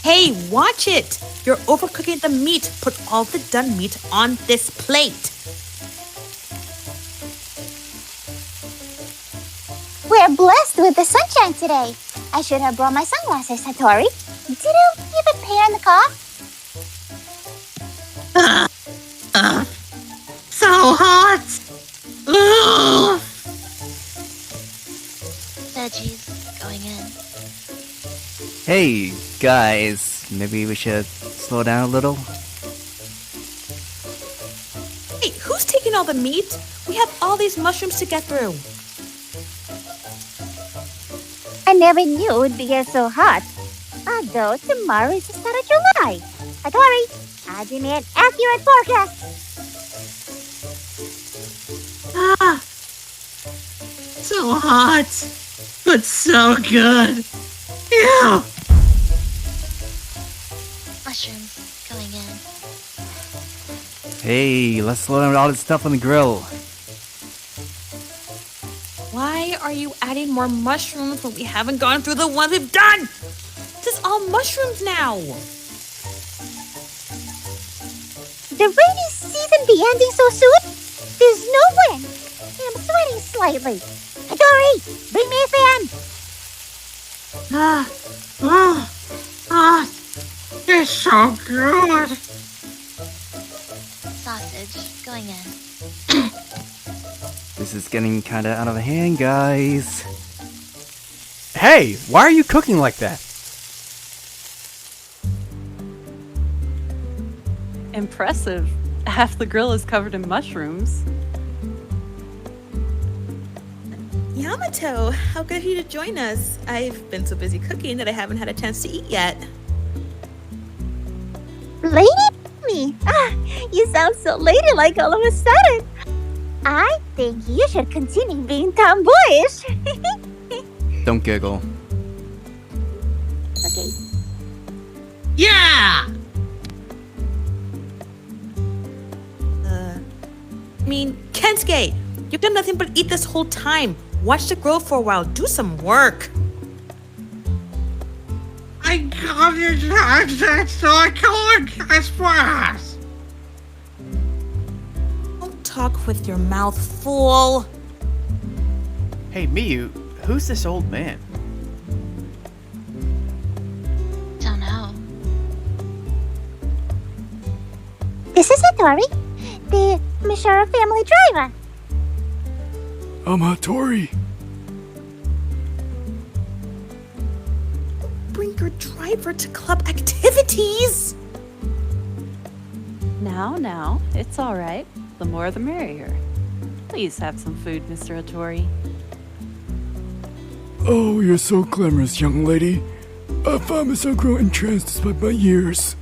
Hey, watch it! You're overcooking the meat. Put all the done meat on this plate. We're blessed with the sunshine today. I should have brought my sunglasses, Hattori. Did you even pay in the car? So hot! Ugh. Veggies going in. Hey, guys, maybe we should slow down a little? Hey, who's taking all the meat? We have all these mushrooms to get through. I never knew it would get so hot. Although tomorrow is the start of July. Hattori, I give me an accurate forecast. Ah, so hot, but so good. Ew. Mushrooms going in. Hey, let's slow down with all this stuff on the grill. Why are you adding more mushrooms when we haven't gone through the ones we've done? This is all mushrooms now. The rainy season be ending so soon? There's no wind. I'm sweating slightly. Hattori, bring me a fan. It's so good. Sausage going in. This is getting kinda out of hand, guys. Hey, why are you cooking like that? Impressive. Half the grill is covered in mushrooms. Yamato, how good of you to join us. I've been so busy cooking that I haven't had a chance to eat yet. Lady me. You sound so ladylike all of a sudden. I think you should continue being tomboyish. Don't giggle. Okay. Yeah! Kensuke, you've done nothing but eat this whole time. Watch the grill for a while. Do some work. I got it, so I can't express. Don't talk with your mouth full. Hey, Miyu, who's this old man? Don't know. This is Hattori, the Mishara family driver. I'm Hattori. Bring your driver to club activities. Now, it's all right. The more the merrier. Please have some food, Mr. Hattori. Oh, you're so glamorous, young lady. I find myself growing entranced despite my years.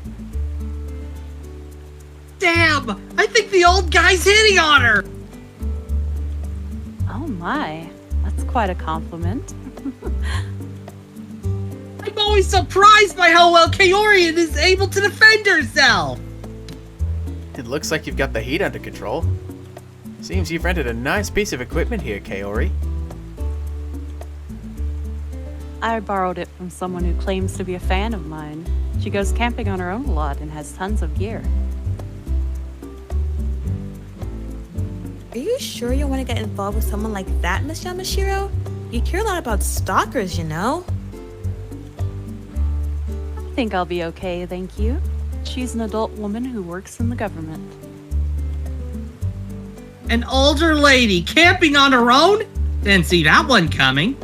Damn! I think the old guy's hitting on her! Oh my, that's quite a compliment. I'm always surprised by how well Kaori is able to defend herself! It looks like you've got the heat under control. Seems you've rented a nice piece of equipment here, Kaori. I borrowed it from someone who claims to be a fan of mine. She goes camping on her own a lot and has tons of gear. Are you sure you want to get involved with someone like that, Miss Yamashiro? You hear a lot about stalkers, you know? I think I'll be okay, thank you. She's an adult woman who works in the government. An older lady camping on her own? Didn't see that one coming.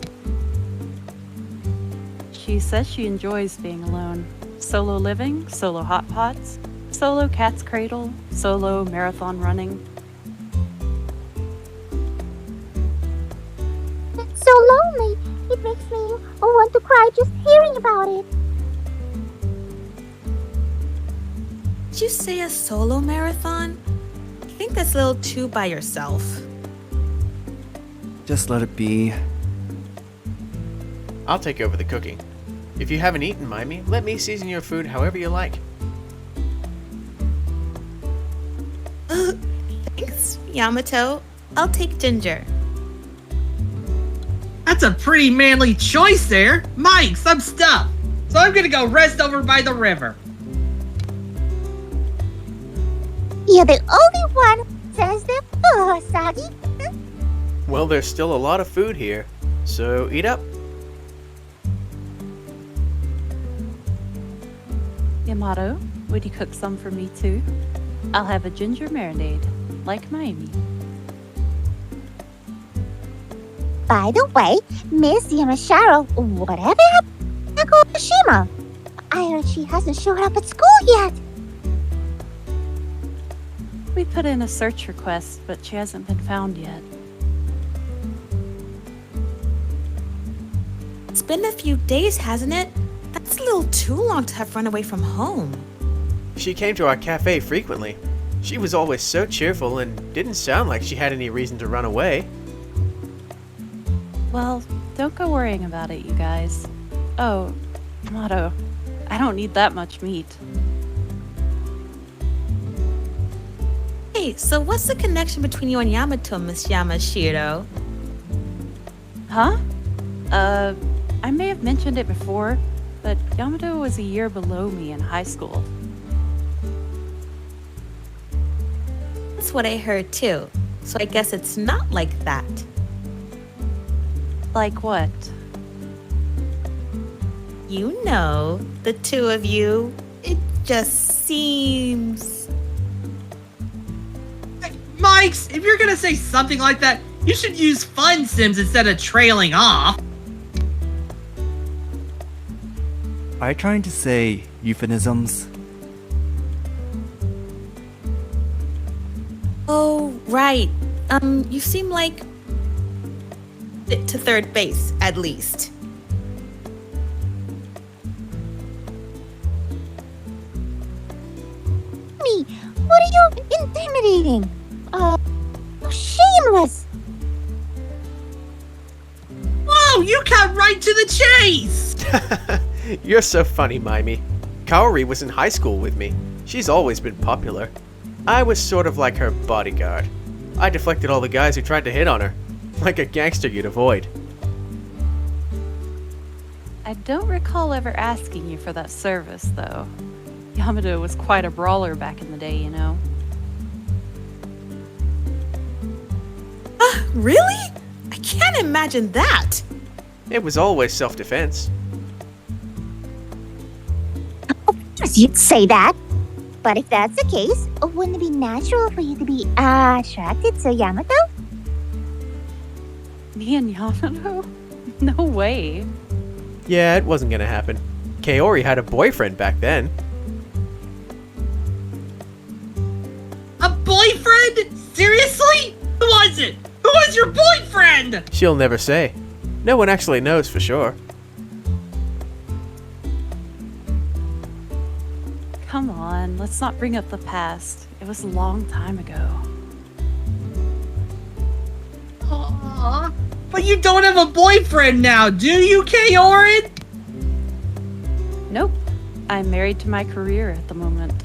She says she enjoys being alone. Solo living, solo hot pots, solo cat's cradle, solo marathon running. It's so lonely. It makes me want to cry just hearing about it. Did you say a solo marathon? I think that's a little too by yourself. Just let it be. I'll take over the cooking. If you haven't eaten, Maimi, let me season your food however you like. Thanks, Yamato. I'll take ginger. That's a pretty manly choice there. Mike, some stuff. so I'm gonna go rest over by the river. You're the only one who says that, Usagi. Well, there's still a lot of food here, so eat up. Yamato, would you cook some for me too? I'll have a ginger marinade, like Maimi. By the way, Miss Yamashiro, whatever happened to Hanako? I heard she hasn't showed up at school yet. We put in a search request, but she hasn't been found yet. It's been a few days, hasn't it? That's a little too long to have run away from home. She came to our cafe frequently. She was always so cheerful and didn't sound like she had any reason to run away. Well, don't go worrying about it, you guys. Oh, Yamato, I don't need that much meat. Hey, so what's the connection between you and Yamato, Miss Yamashiro? Huh? I may have mentioned it before, but Yamato was a year below me in high school. That's what I heard too. So I guess it's not like that. Like what? You know, the two of you. It just seems... Mikes, if you're gonna say something like that, you should use fun sims instead of trailing off. Are you trying to say euphemisms? Oh, right. You seem like... fit to third base, at least. Me, what are you intimidating? Shameless. Whoa, you cut right to the chase! You're so funny, Maimi. Kaori was in high school with me. She's always been popular. I was sort of like her bodyguard. I deflected all the guys who tried to hit on her, like a gangster you'd avoid. I don't recall ever asking you for that service, though. Yamato was quite a brawler back in the day, you know. Really? I can't imagine that. It was always self-defense. Of course you'd say that. But if that's the case, wouldn't it be natural for you to be attracted to Yamato? Me and Yamato? No way. Yeah, it wasn't gonna happen. Kaori had a boyfriend back then. A boyfriend? Seriously? Who was it? Who was your boyfriend? She'll never say. No one actually knows for sure. Come on, let's not bring up the past. It was a long time ago. Aww. But you don't have a boyfriend now, do you, Kaori? Nope. I'm married to my career at the moment.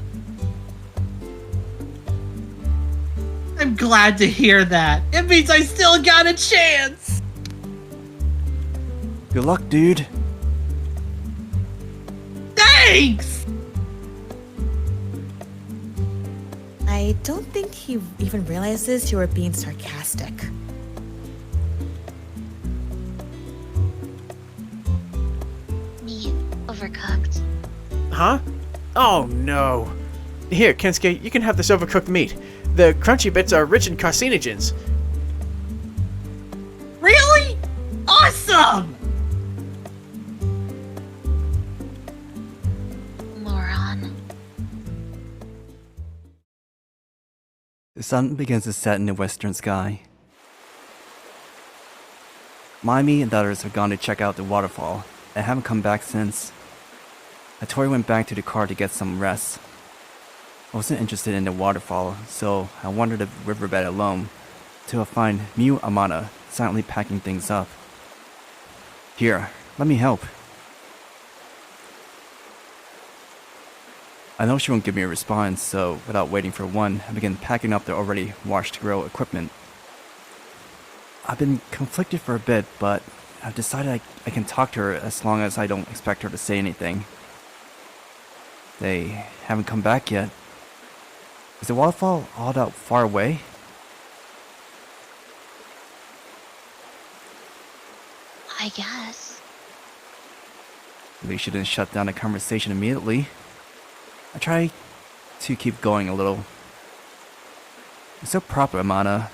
I'm glad to hear that. It means I still got a chance. Good luck, dude. Thanks! I don't think he even realizes you were being sarcastic. Meat overcooked. Huh? Oh no. Here, Kensuke, you can have this overcooked meat. The crunchy bits are rich in carcinogens. Really? Awesome! Moron. The sun begins to set in the western sky. Maimi and the others have gone to check out the waterfall and haven't come back since. Hattori went back to the car to get some rest. I wasn't interested in the waterfall, so I wandered the riverbed alone till I find Miu Amane silently packing things up. Here, let me help. I know she won't give me a response, so without waiting for one, I begin packing up the already washed grill equipment. I've been conflicted for a bit, but I've decided I can talk to her as long as I don't expect her to say anything. They haven't come back yet. Is the waterfall all that far away? I guess. At least she didn't shut down the conversation immediately. I try to keep going a little. It's so proper, Amana.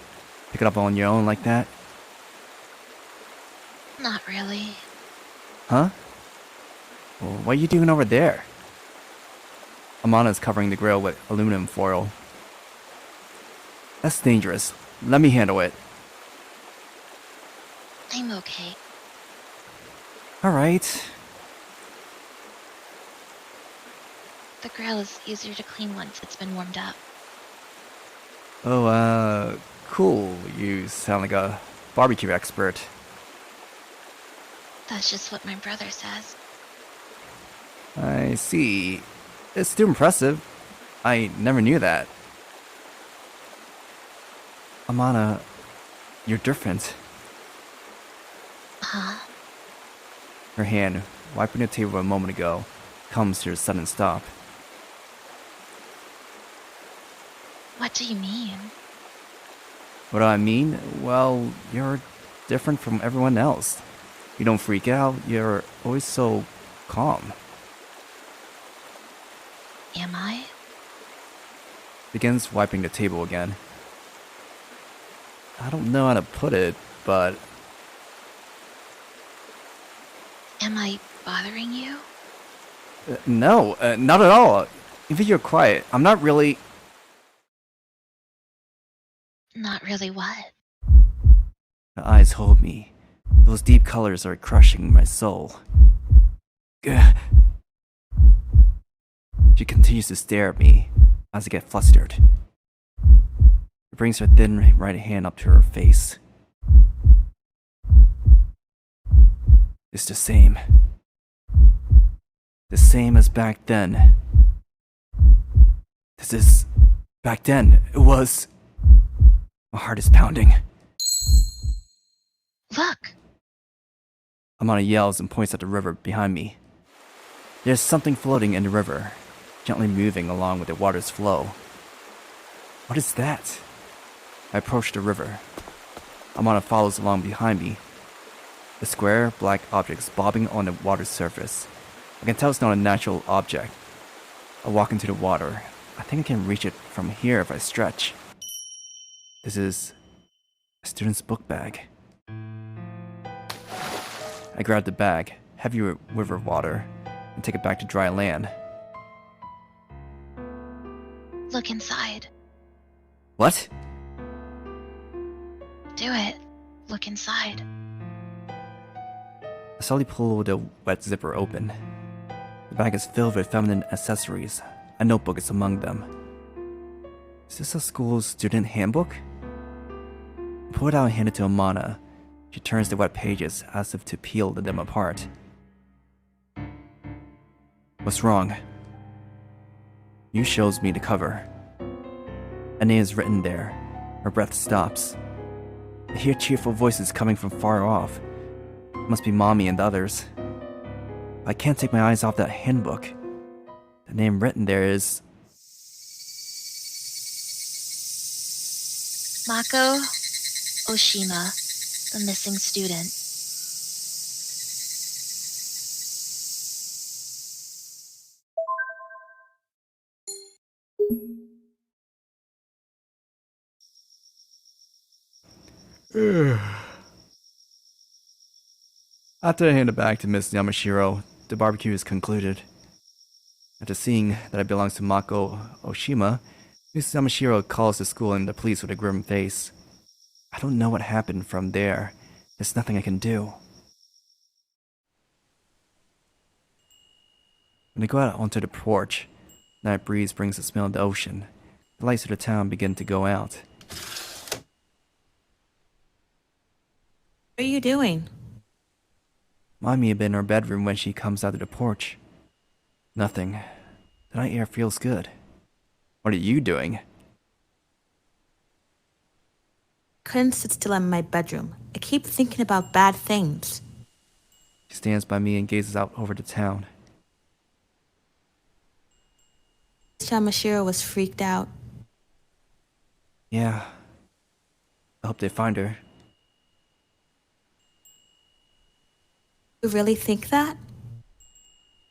Pick it up on your own like that. Not really. Huh? Well, what are you doing over there? Amana is covering the grill with aluminum foil. That's dangerous. Let me handle it. I'm okay. Alright. The grill is easier to clean once it's been warmed up. Oh, cool. You sound like a barbecue expert. That's just what my brother says. I see. It's still impressive. I never knew that. Amana, you're different. Huh? Her hand, wiping the table a moment ago, comes to a sudden stop. What do you mean? What do I mean? Well, you're different from everyone else. You don't freak out, you're always so calm. Am I? Begins wiping the table again. I don't know how to put it, but Am I bothering you? no, not at all. Even you're quiet. I'm not really. Not really what? Her eyes hold me. Those deep colors are crushing my soul. Gah. She continues to stare at me as I get flustered. She brings her thin right hand up to her face. It's the same. The same as back then. This is... Back then, it was... My heart is pounding. Look! Amana yells and points at the river behind me. There's something floating in the river, gently moving along with the water's flow. What is that? I approach the river. Amana follows along behind me. The square, black object is bobbing on the water's surface. I can tell it's not a natural object. I walk into the water. I think I can reach it from here if I stretch. This is a student's book bag. I grab the bag, heavy with river water, and take it back to dry land. Look inside. What? Do it. Look inside. I slowly pull the wet zipper open. The bag is filled with feminine accessories. A notebook is among them. Is this a school's student handbook? I pull it out and hand it to Amana. She turns the wet pages as if to peel them apart. What's wrong? You shows me the cover. A name is written there. Her breath stops. I hear cheerful voices coming from far off. It must be Mommy and the others. I can't take my eyes off that handbook. The name written there is... Mako Oshima, the missing student. After I hand it back to Miss Yamashiro, the barbecue is concluded. After seeing that it belongs to Mako Oshima, Miss Yamashiro calls the school and the police with a grim face. I don't know what happened from there. There's nothing I can do. When I go out onto the porch, night breeze brings the smell of the ocean. The lights of the town begin to go out. What are you doing? Maimi had been in her bedroom when she comes out of the porch. Nothing. The night air feels good. What are you doing? Couldn't sit still in my bedroom. I keep thinking about bad things. She stands by me and gazes out over the town. Yamashiro was freaked out. Yeah. I hope they find her. You really think that?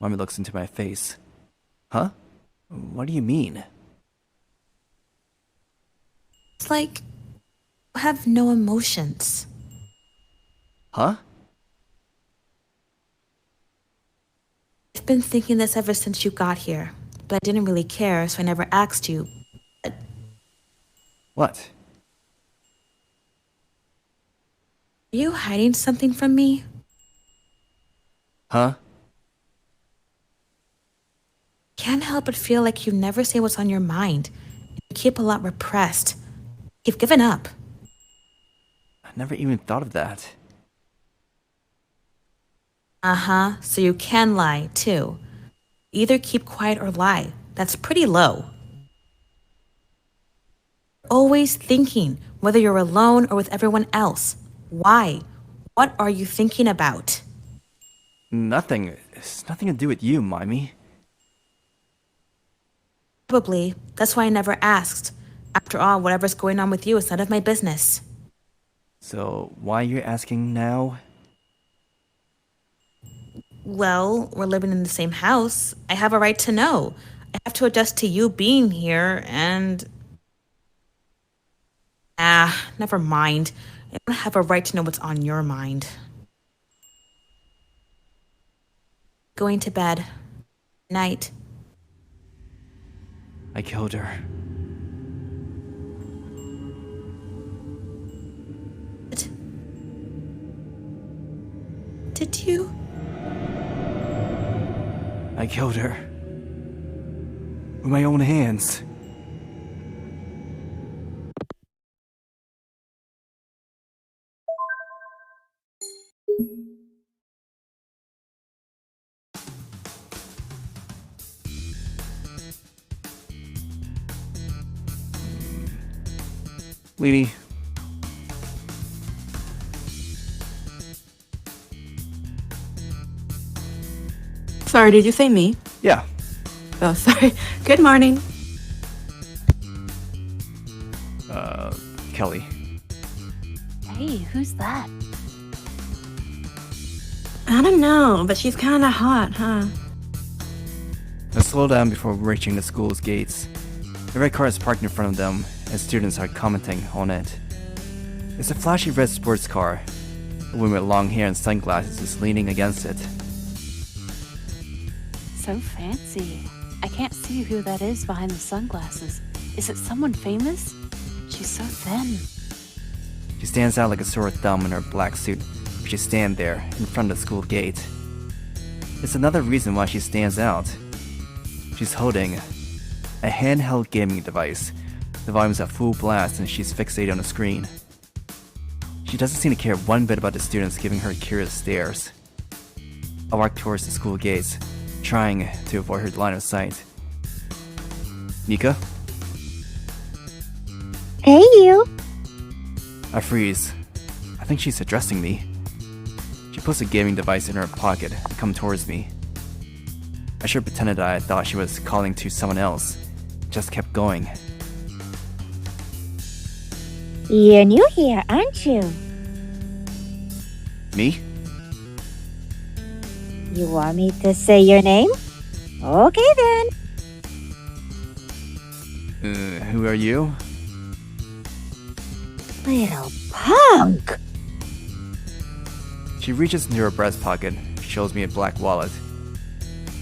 Mommy looks into my face. Huh? What do you mean? It's like you have no emotions. Huh? I've been thinking this ever since you got here, but I didn't really care, so I never asked you. But What? are you hiding something from me? Huh? Can't help but feel like you never say what's on your mind. You keep a lot repressed. You've given up. I never even thought of that. Uh-huh, so you can lie, too. Either keep quiet or lie. That's pretty low. Always thinking, whether you're alone or with everyone else. Why? What are you thinking about? Nothing. It's nothing to do with you, Maimi. Probably. That's why I never asked. After all, whatever's going on with you is none of my business. So, why are you asking now? Well, we're living in the same house. I have a right to know. I have to adjust to you being here, and... never mind. I don't have a right to know what's on your mind. Going to bed. Night. I killed her. Did you? I killed her. With my own hands. Leedy. Sorry, did you say me? Yeah. Oh, sorry. Good morning. Kelly. Hey, who's that? I don't know, but she's kinda hot, huh? I slow down before reaching the school's gates. The red car is parked in front of them, and students are commenting on it. It's a flashy red sports car. A woman with long hair and sunglasses is leaning against it. So fancy. I can't see who that is behind the sunglasses. Is it someone famous? She's so thin. She stands out like a sore thumb in her black suit as she stands there in front of the school gate. It's another reason why she stands out. She's holding a handheld gaming device. The volume's at full blast and she's fixated on the screen. She doesn't seem to care one bit about the students giving her curious stares. I walk towards the school gates, trying to avoid her line of sight. Nika? Hey, you. I freeze. I think she's addressing me. She puts a gaming device in her pocket and comes towards me. I sure pretended I thought she was calling to someone else. Just kept going. You're new here, aren't you? Me? You want me to say your name? Okay then. Who are you? Little punk. She reaches into her breast pocket, shows me a black wallet.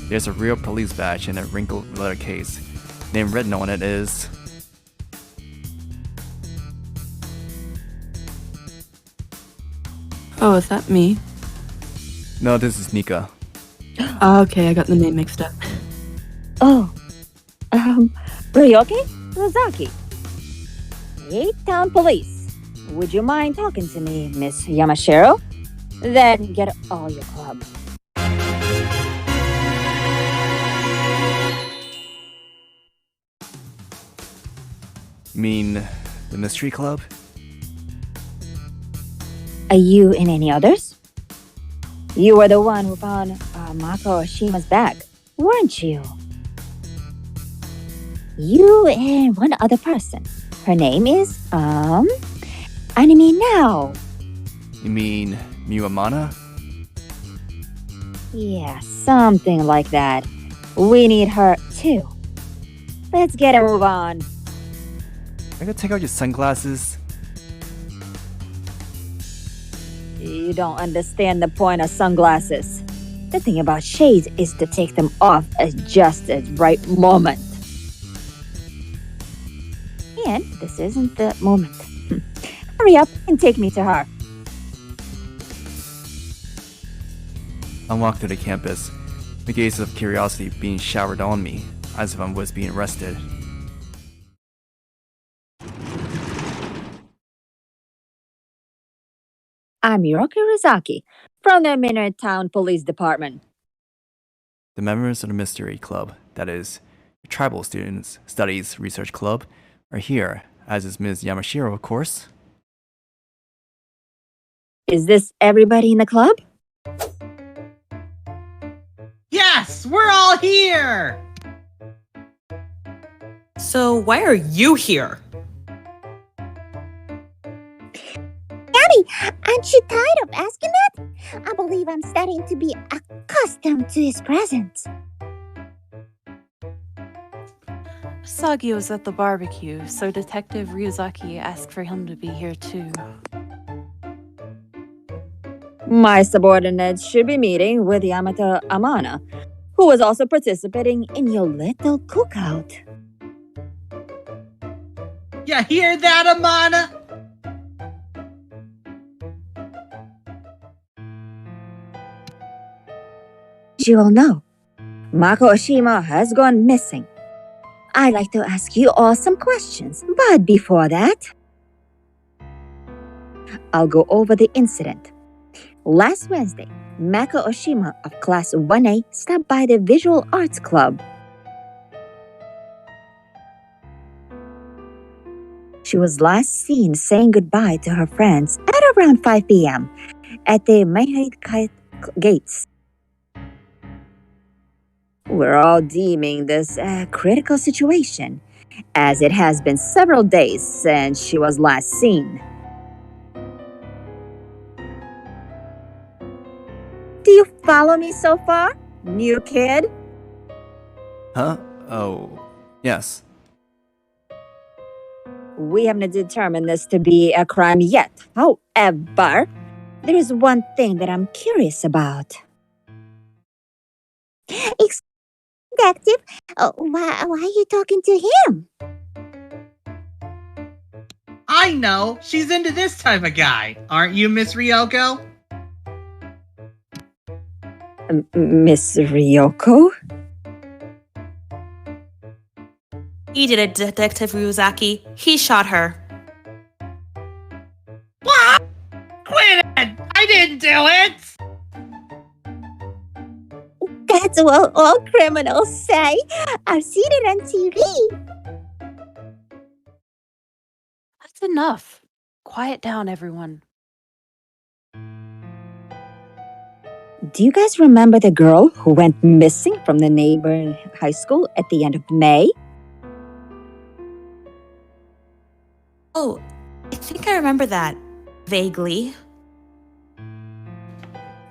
There's a real police badge in a wrinkled leather case. Name written on it is... Oh, is that me? No, this is Nika. Oh, okay, I got the name mixed up. Oh. Ryuzaki? 8-Town Police. Would you mind talking to me, Miss Yamashiro? Then get all your club. You mean the mystery club? Are you in any others? You were the one who found Mako Oshima's bag, weren't you? You and one other person. Her name is, Anime now. You mean Amane? Yeah, something like that. We need her too. Let's get a move on. I gotta take out your sunglasses. You don't understand the point of sunglasses. The thing about shades is to take them off at just the right moment. And this isn't the moment. Hurry up and take me to her. I walked through the campus, the gaze of curiosity being showered on me, as if I was being arrested. I'm Ryuzaki from the Minor Town Police Department. The members of the Mystery Club, that is, the Tribal Students Studies Research Club, are here, as is Ms. Yamashiro, of course. Is this everybody in the club? Yes, we're all here! So why are you here? Abby, aren't you tired of asking that? I believe I'm starting to be accustomed to his presence. Sagi was at the barbecue, so Detective Ryuzaki asked for him to be here too. My subordinates should be meeting with Yamato Amane, who was also participating in your little cookout. You hear that, Amane? You all know, Mako Oshima has gone missing. I'd like to ask you all some questions, but before that, I'll go over the incident. Last Wednesday, Mako Oshima of Class 1A stopped by the Visual Arts Club. She was last seen saying goodbye to her friends at around 5 p.m. at the Maimi gates. We're all deeming this a critical situation, as it has been several days since she was last seen. Do you follow me so far, new kid? Huh? Oh, yes. We haven't determined this to be a crime yet. However, there is one thing that I'm curious about. Detective, why are you talking to him? I know, she's into this type of guy. Aren't you, Miss Ryoko? Miss Ryoko? He did it, Detective Ryuzaki. He shot her. What? Quit it! I didn't do it! That's what all criminals say. I've seen it on TV. That's enough. Quiet down, everyone. Do you guys remember the girl who went missing from the neighboring high school at the end of May? Oh, I think I remember that. Vaguely.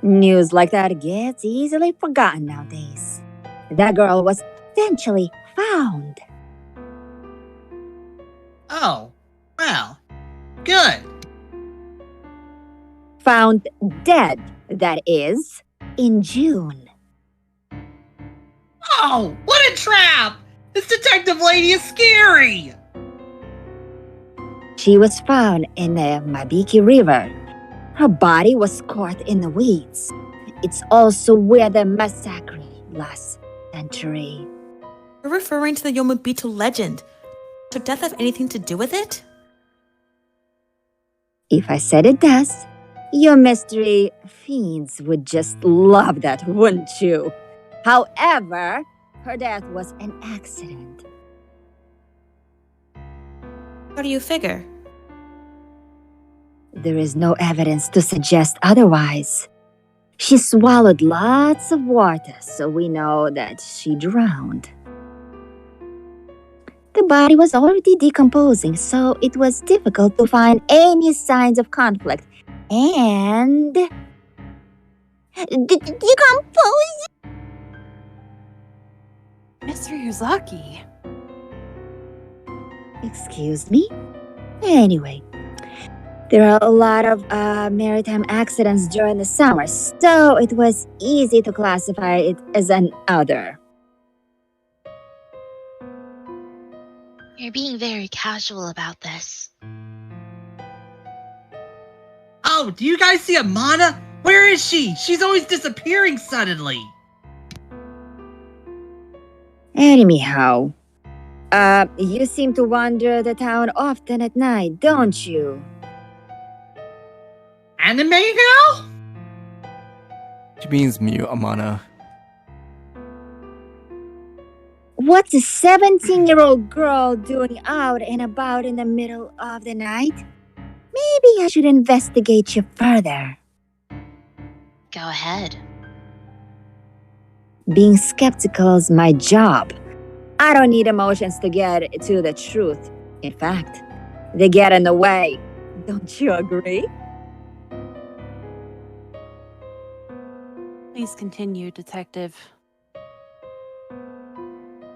News like that gets easily forgotten nowadays. That girl was eventually found. Oh, well, good. Found dead, that is, in June. Oh, what a trap! This detective lady is scary! She was found in the Mabiki River. Her body was caught in the weeds. It's also where the massacre last century. We're referring to the Yomobito legend. Does her death have anything to do with it? If I said it does, your mystery fiends would just love that, wouldn't you? However, her death was an accident. How do you figure? There is no evidence to suggest otherwise. She swallowed lots of water, so we know that she drowned. The body was already decomposing, so it was difficult to find any signs of conflict. And... Decompose? Mr. Ryuzaki. Excuse me? Anyway, there are a lot of maritime accidents during the summer, so it was easy to classify it as an other. You're being very casual about this. Oh, do you guys see Amane? Where is she? She's always disappearing suddenly. Anyhow, you seem to wander the town often at night, don't you? Anime now? She means mute, Amana. What's a 17-year-old girl doing out and about in the middle of the night? Maybe I should investigate you further. Go ahead. Being skeptical is my job. I don't need emotions to get to the truth. In fact, they get in the way. Don't you agree? Please continue, Detective.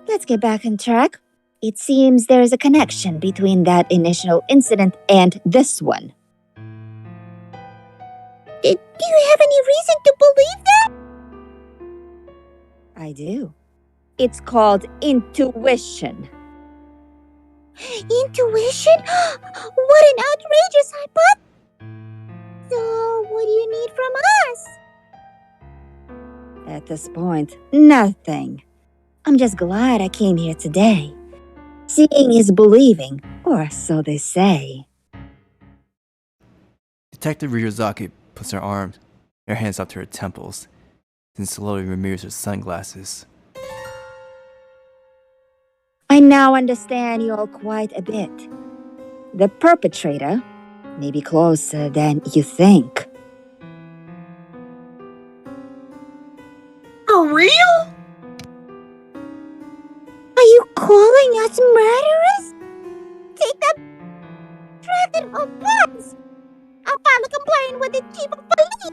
Let's get back on track. It seems there is a connection between that initial incident and this one. Do you have any reason to believe that? I do. It's called intuition. Intuition? What an outrageous hypothesis! So, what do you need from us? At this point, nothing. I'm just glad I came here today. Seeing is believing, or so they say. Detective Ryuzaki puts her hands up to her temples, then slowly removes her sunglasses. I now understand you all quite a bit. The perpetrator may be closer than you think. For real? Are you calling us murderers? Take that threat at once! I'll file a complaint with the chief of police!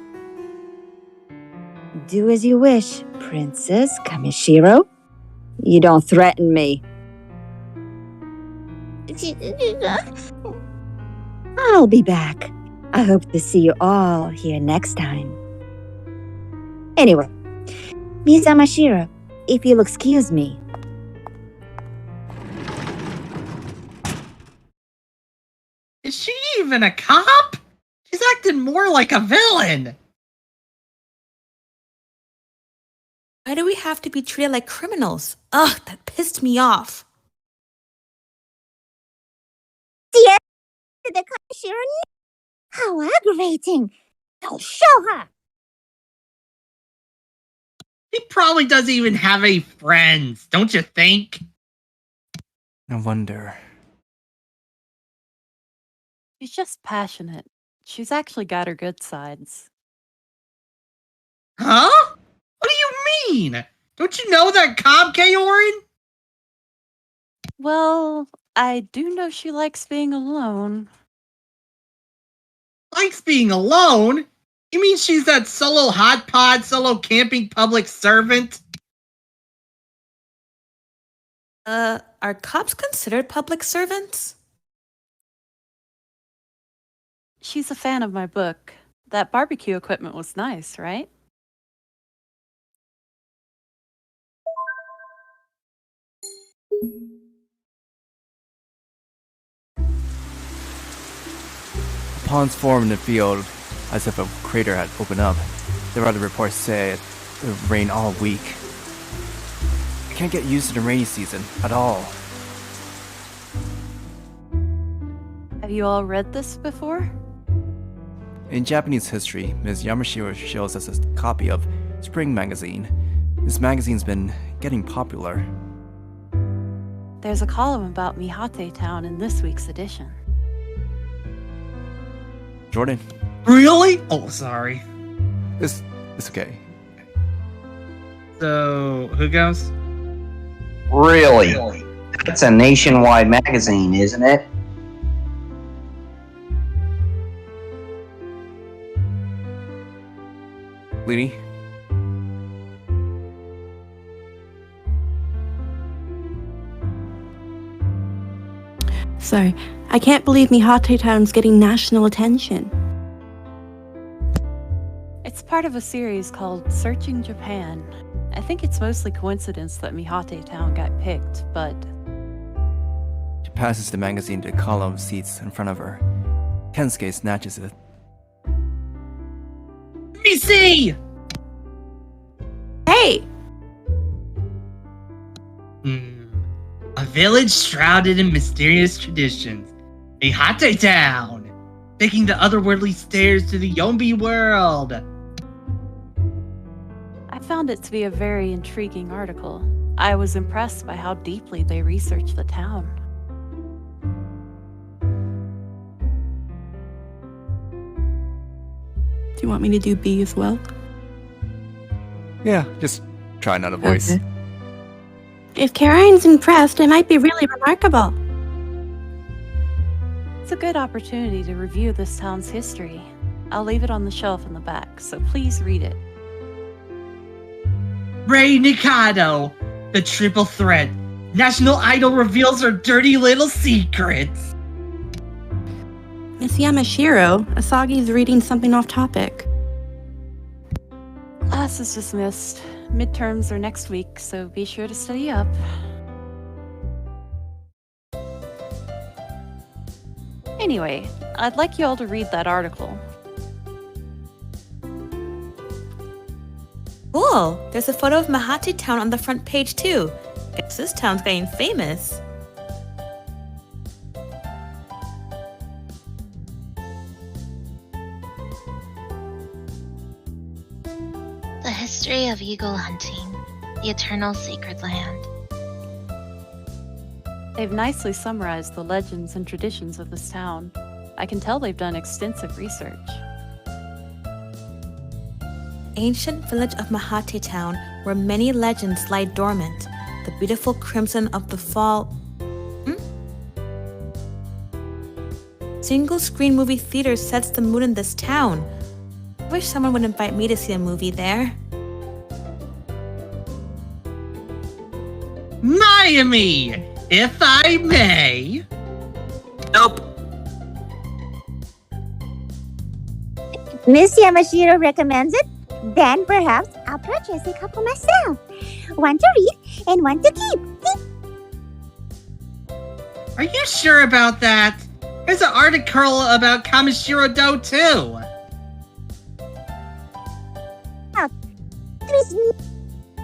Do as you wish, Princess Kamashiro. You don't threaten me. I'll be back. I hope to see you all here next time. Anyway, Miss Yamashiro, if you'll excuse me. Is she even a cop? She's acting more like a villain. Why do we have to be treated like criminals? Ugh, that pissed me off. Dear the Kamashiro, how aggravating! I'll show her! He probably doesn't even have any friends, don't you think? No wonder. She's just passionate. She's actually got her good sides. Huh? What do you mean? Don't you know that cop, Kaori? Well, I do know she likes being alone. Likes being alone? You mean she's that solo hot pod, solo camping public servant? Are cops considered public servants? She's a fan of my book. That barbecue equipment was nice, right? Ponds formed in the field as if a crater had opened up. The weather reports say it would rain all week. I can't get used to the rainy season at all. Have you all read this before? In Japanese history, Ms. Yamashiro shows us a copy of Spring Magazine. This magazine's been getting popular. There's a column about Mihate Town in this week's edition. Jordan, Really? Oh, sorry. this It's okay. So, who goes? Really? That's a nationwide magazine, isn't it? Lini? Sorry, I can't believe Mihate Town's getting national attention. It's part of a series called Searching Japan. I think it's mostly coincidence that Mihate Town got picked, but She passes the magazine to the column of seats in front of her. Kensuke snatches it. Let me see! Hey! A village shrouded in mysterious traditions. Mihate Town! Taking the otherworldly stairs to the Yombi world! I found it to be a very intriguing article. I was impressed by how deeply they researched the town. Do you want me to do B as well? Yeah, just try not a voice. Okay. If Karine's impressed, it might be really remarkable. It's a good opportunity to review this town's history. I'll leave it on the shelf in the back, so please read it. Rei Nikado, the triple threat. National Idol reveals her dirty little secrets. Miss Yamashiro, Asagi's reading something off topic. Class is dismissed. Midterms are next week, so be sure to study up. Anyway, I'd like you all to read that article. Cool. There's a photo of Mihate Town on the front page too. Guess this town's getting famous. The history of eagle hunting, the eternal sacred land. They've nicely summarized the legends and traditions of this town. I can tell they've done extensive research. Ancient village of Mihate Town, where many legends lie dormant. The beautiful crimson of the fall. Single screen movie theater sets the mood in this town. I wish someone would invite me to see a movie there. Maimi, if I may. Nope. Miss Yamashiro recommends it? Then perhaps I'll purchase a couple myself. One to read and one to keep. Are you sure about that? There's an article about Kamashiro Do too. This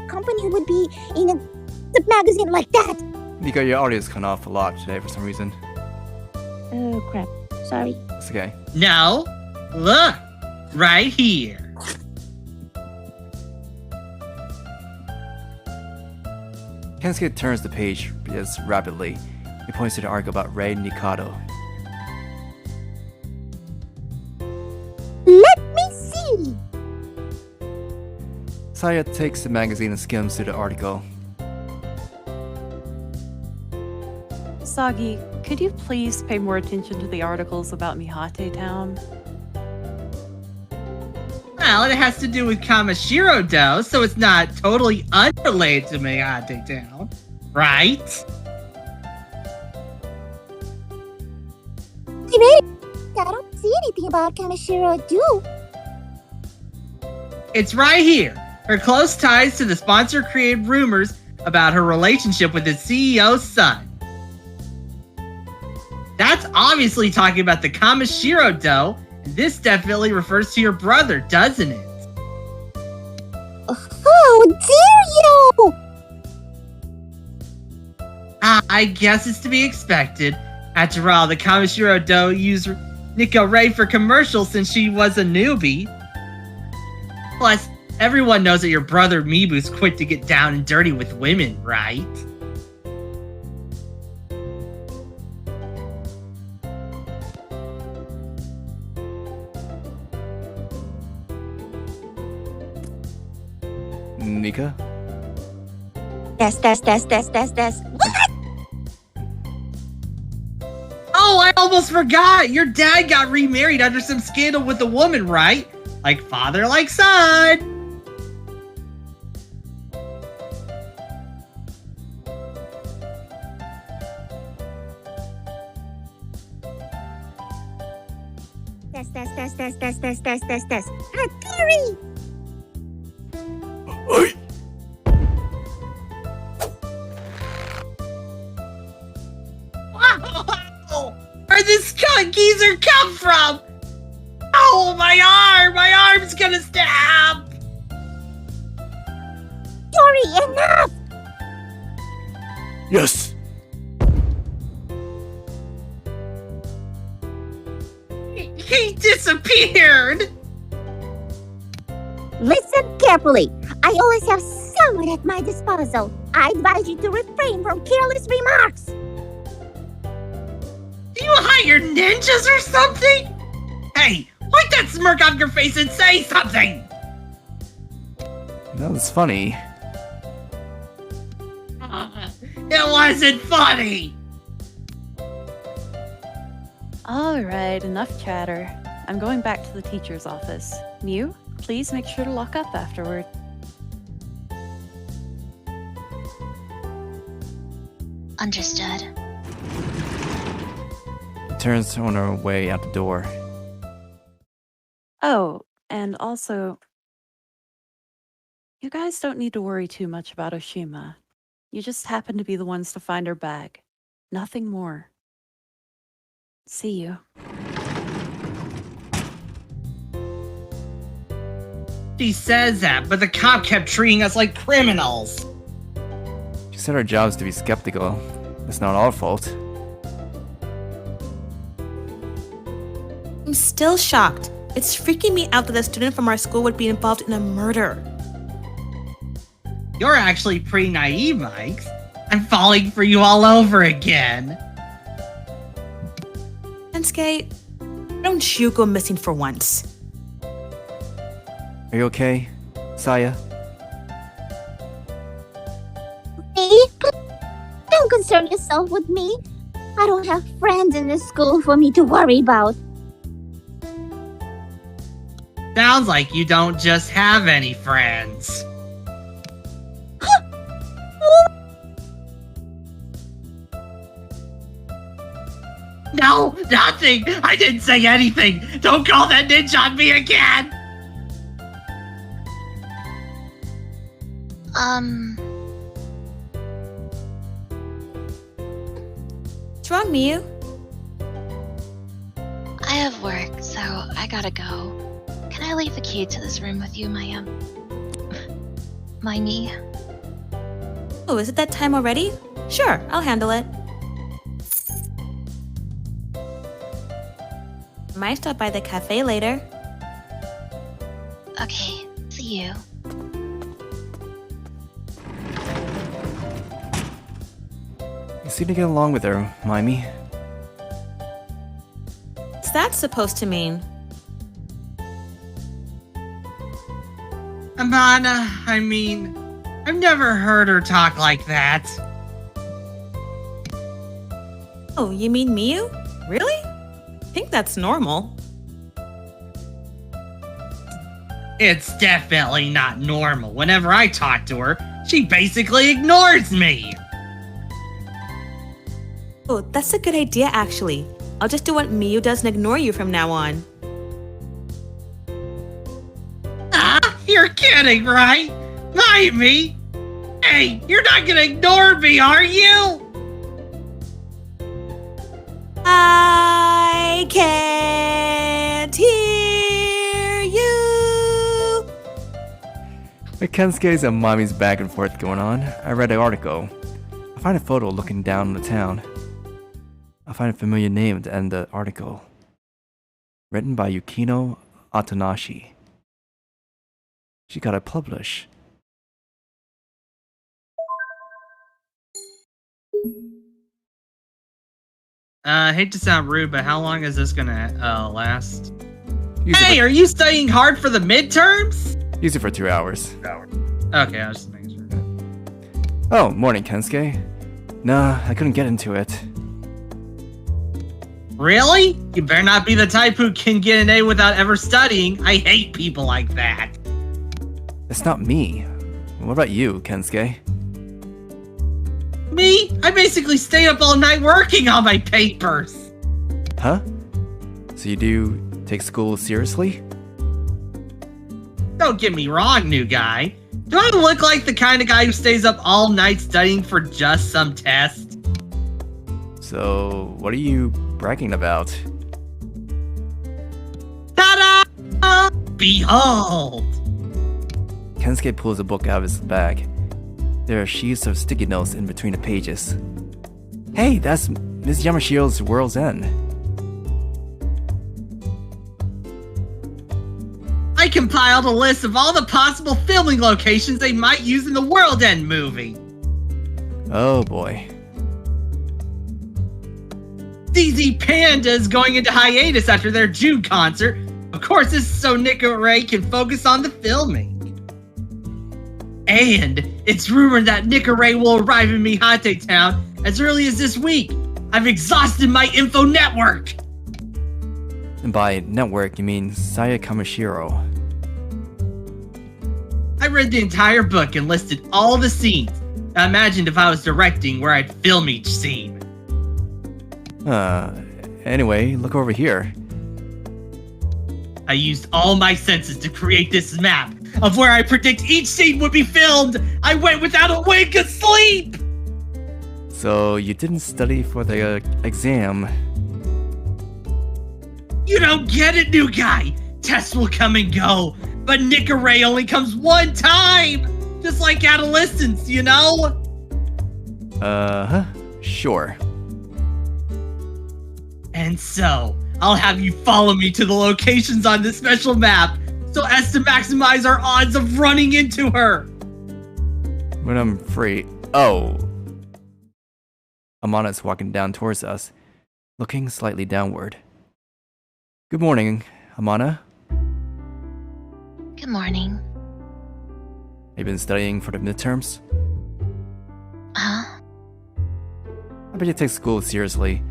company would be in a magazine like that. Nika, your audio's cut off a lot today for some reason. Oh crap. Sorry. It's okay. No, look, right here. Kensuke turns the page just rapidly. He points to the article about Rei Nikado. Let me see. Saya takes the magazine and skims through the article. Sagi, could you please pay more attention to the articles about Mihate Town? Well, it has to do with Kamashiro Do, so it's not totally unrelated to Mihate Town, right? I don't see anything about Kamashiro Do. It's right here. Her close ties to the sponsor created rumors about her relationship with the CEO's son. That's obviously talking about the Kamashiro Do, and this definitely refers to your brother, doesn't it? How dare you! I guess it's to be expected. After all, the Kamashiro Do used lineygray for commercials since she was a newbie. Plus, everyone knows that your brother Mibu's quick to get down and dirty with women, right? Nika? Test. What? Oh, I almost forgot! Your dad got remarried under some scandal with a woman, right? Like father, like son! Test. Hikaru! Oi! Wow! Where'd this cunt geezer come from? Oh, my arm! My arm's gonna stab! Tori, enough! Yes! He disappeared! Listen carefully. I always have someone at my disposal. I advise you to refrain from careless remarks. Do you hire ninjas or something? Hey, wipe that smirk off your face and say something! That was funny. It wasn't funny! Alright, enough chatter. I'm going back to the teacher's office. Mew, please make sure to lock up afterward. Understood. Turns on her way out the door. Oh, and also, you guys don't need to worry too much about Oshima. You just happen to be the ones to find her bag. Nothing more. See you. She says that, but the cop kept treating us like criminals. She said our job is to be skeptical. It's not our fault. I'm still shocked. It's freaking me out that a student from our school would be involved in a murder. You're actually pretty naive, Mike. I'm falling for you all over again. Kensuke, don't you go missing for once. Are you okay, Saya? Me? Don't concern yourself with me. I don't have friends in this school for me to worry about. Sounds like you don't just have any friends. No, nothing! I didn't say anything! Don't call that ninja on me again! What's wrong, Miu? I have work, so I gotta go. Can I leave the key to this room with you, Maimi? Oh, is it that time already? Sure, I'll handle it. Might stop by the cafe later. Okay, see you. You seem to get along with her, Maimi. What's that supposed to mean? Amana, I mean, I've never heard her talk like that. Oh, you mean Miu? Really? I think that's normal. It's definitely not normal. Whenever I talk to her, she basically ignores me. Oh, that's a good idea, actually. I'll just do what Miu does and ignore you from now on. Ah, you're kidding, right? Maimi! Hey, you're not gonna ignore me, are you? I can't hear you. With Kensuke's and Mami's back and forth going on, I read an article. I find a photo looking down on the town. I find a familiar name at the end of the article. Written by Yukino Otonashi. She got it published. I hate to sound rude, but how long is this gonna last? Use Hey, it are you studying hard for the midterms? use it for 2 hours. Okay, I was just making sure. Oh, morning, Kensuke. Nah, I couldn't get into it. Really? You better not be the type who can get an A without ever studying. I hate people like that. It's not me. What about you, Kensuke? Me? I basically stayed up all night working on my papers. Huh? So you do take school seriously? Don't get me wrong, new guy. Do I look like the kind of guy who stays up all night studying for just some test? So, what are you bragging about? Ta-da! Behold! Kensuke pulls a book out of his bag. There are sheets of sticky notes in between the pages. Hey, that's Miss Yamashiro's World's End. I compiled a list of all the possible filming locations they might use in the World End movie. Oh boy. DZ Panda is going into hiatus after their June concert. Of course, this is so lineygray can focus on the filming. And it's rumored that lineygray will arrive in Mihate Town as early as this week. I've exhausted my info network. And by network, you mean Saya Kamashiro. I read the entire book and listed all the scenes. I imagined if I was directing where I'd film each scene. Anyway, look over here. I used all my senses to create this map of where I predict each scene would be filmed. I went without a wink of sleep. So you didn't study for the exam. You don't get it, new guy. Tests will come and go, but lineygray only comes one time. Just like adolescence, you know? Sure. And so, I'll have you follow me to the locations on this special map so as to maximize our odds of running into her. When I'm free. Oh. Amane is walking down towards us, looking slightly downward. Good morning, Amane. Good morning. Have you been studying for the midterms? Huh? I bet you take school seriously.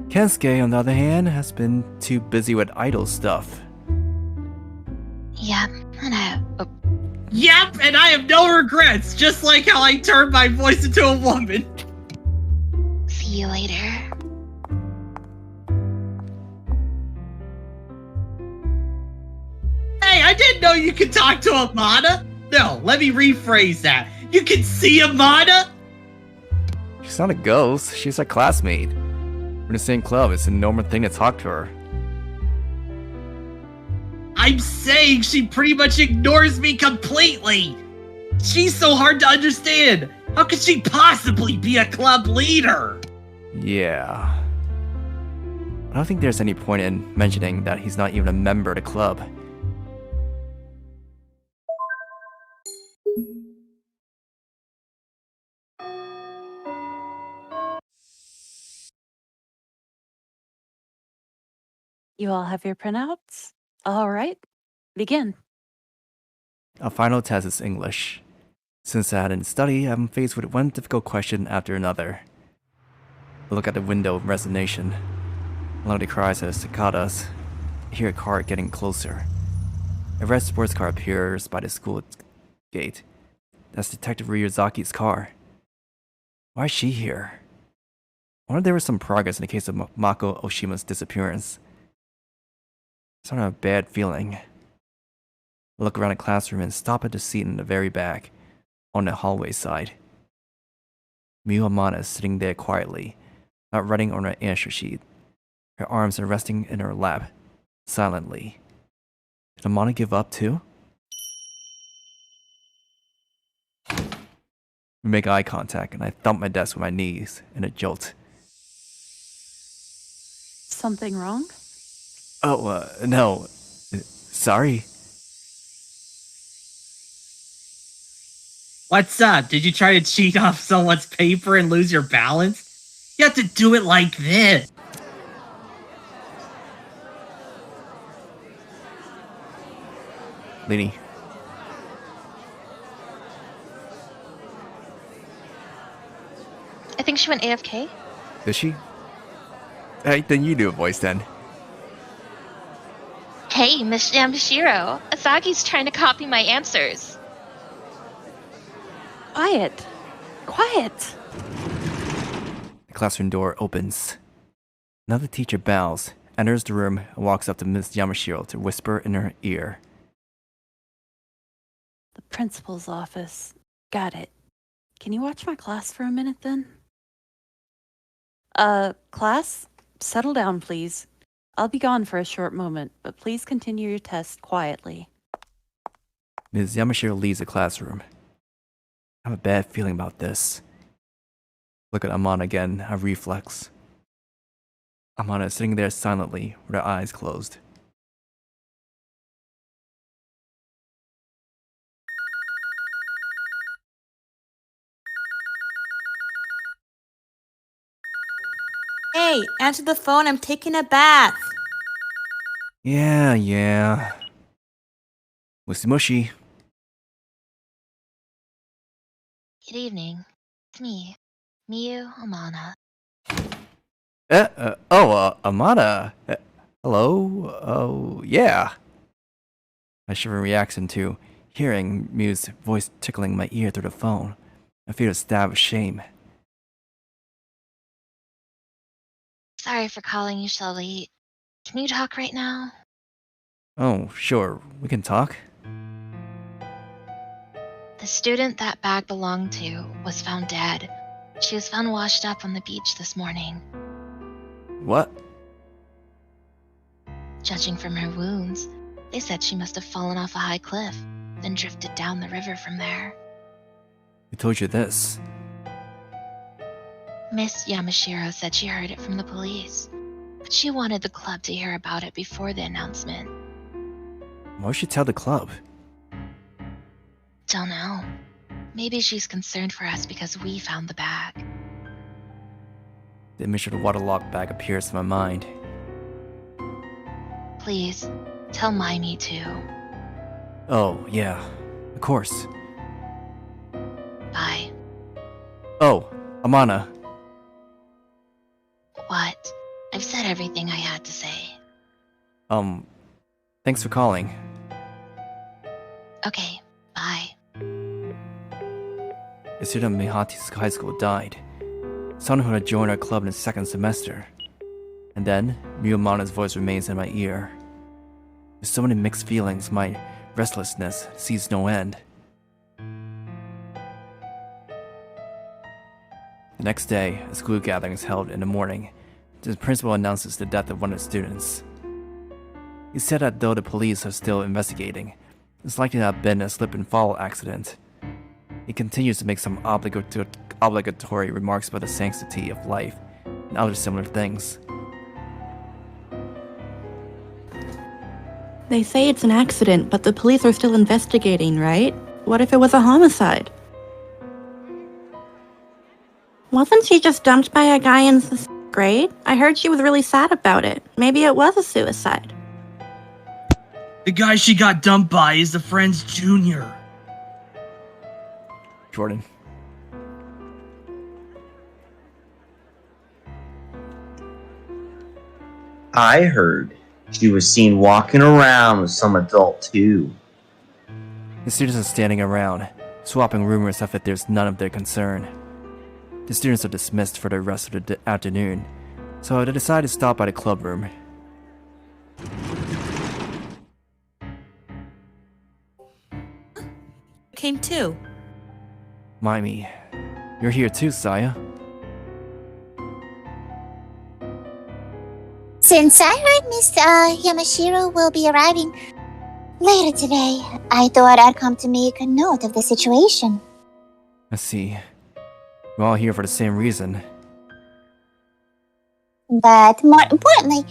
Kensuke, on the other hand, has been too busy with idol stuff. Yep, and Yep, and I have no regrets, just like how I turned my voice into a woman. see you later. Hey, I didn't know you could talk to Amada. No, let me rephrase that. You can see Amada? She's not a ghost, she's a classmate. We're in the same club, it's a normal thing to talk to her. I'm saying she pretty much ignores me completely. She's so hard to understand. How could she possibly be a club leader? Yeah. I don't think there's any point in mentioning that he's not even a member of the club. You all have your printouts? All right, begin. Our final test is English. Since I hadn't studied, I'm faced with one difficult question after another. I look at the window of resignation. One of the cries are cicadas. I hear a car getting closer. A red sports car appears by the school gate. That's Detective Ryuzaki's car. Why is she here? I wonder if there was some progress in the case of Mako Oshima's disappearance. It's not a bad feeling. I look around the classroom and stop at the seat in the very back, on the hallway side. Amane is sitting there quietly, not writing on her answer sheet. Her arms are resting in her lap, silently. Did Amane give up too? We make eye contact, and I thump my desk with my knees in a jolt. Something wrong? Oh, no. Sorry. What's up? Did you try to cheat off someone's paper and lose your balance? You have to do it like this. Lini. I think she went AFK. Did she? Hey, then you do a voice then. Hey, Miss Yamashiro. Asagi's trying to copy my answers. Quiet. Quiet. The classroom door opens. Another teacher bows, enters the room, and walks up to Miss Yamashiro to whisper in her ear. The principal's office. Got it. Can you watch my class for a minute then? Class? Settle down, please. I'll be gone for a short moment, but please continue your test quietly. Ms. Yamashiro leaves the classroom. I have a bad feeling about this. Look at Amane again, a reflex. Amane is sitting there silently with her eyes closed. Hey, answer the phone. I'm taking a bath. Yeah. Mushy mushy. Good evening. It's me, Miu Amana. Amada. Hello? Oh, yeah. I shiver in reaction to hearing Miu's voice tickling my ear through the phone. I feel a stab of shame. Sorry for calling you so late. Can you talk right now? Oh, sure, we can talk. The student that bag belonged to was found dead. She was found washed up on the beach this morning. What? Judging from her wounds, they said she must have fallen off a high cliff, then drifted down the river from there. Who told you this? Miss Yamashiro said she heard it from the police, but she wanted the club to hear about it before the announcement. Why would she tell the club? Don't know. Maybe she's concerned for us because we found the bag. The image of the waterlogged bag appears in my mind. Please, tell Maimi too. Oh, yeah. Of course. Bye. Oh, Amana. What? I've said everything I had to say. Thanks for calling. Okay, bye. A student of Mihati's high school died. Someone who had joined our club in his second semester. And then, Ryomana's voice remains in my ear. With so many mixed feelings, my restlessness sees no end. The next day, a school gathering is held in the morning. The principal announces the death of one of the students. He said that though the police are still investigating, it's likely to have been a slip and fall accident. He continues to make some obligatory remarks about the sanctity of life and other similar things. They say it's an accident, but the police are still investigating, right? What if it was a homicide? Wasn't she just dumped by a guy in the grade? I heard she was really sad about it. Maybe it was a suicide. The guy she got dumped by is the friend's junior. Jordan. I heard she was seen walking around with some adult too. The students are standing around, swapping rumors as if there's none of their concern. The students are dismissed for the rest of the afternoon, so they decide to stop by the club room. Came too. Maimi, you're here too, Saya. Since I heard Miss Yamashiro will be arriving later today, I thought I'd come to make a note of the situation. I see. We're all here for the same reason. But more importantly,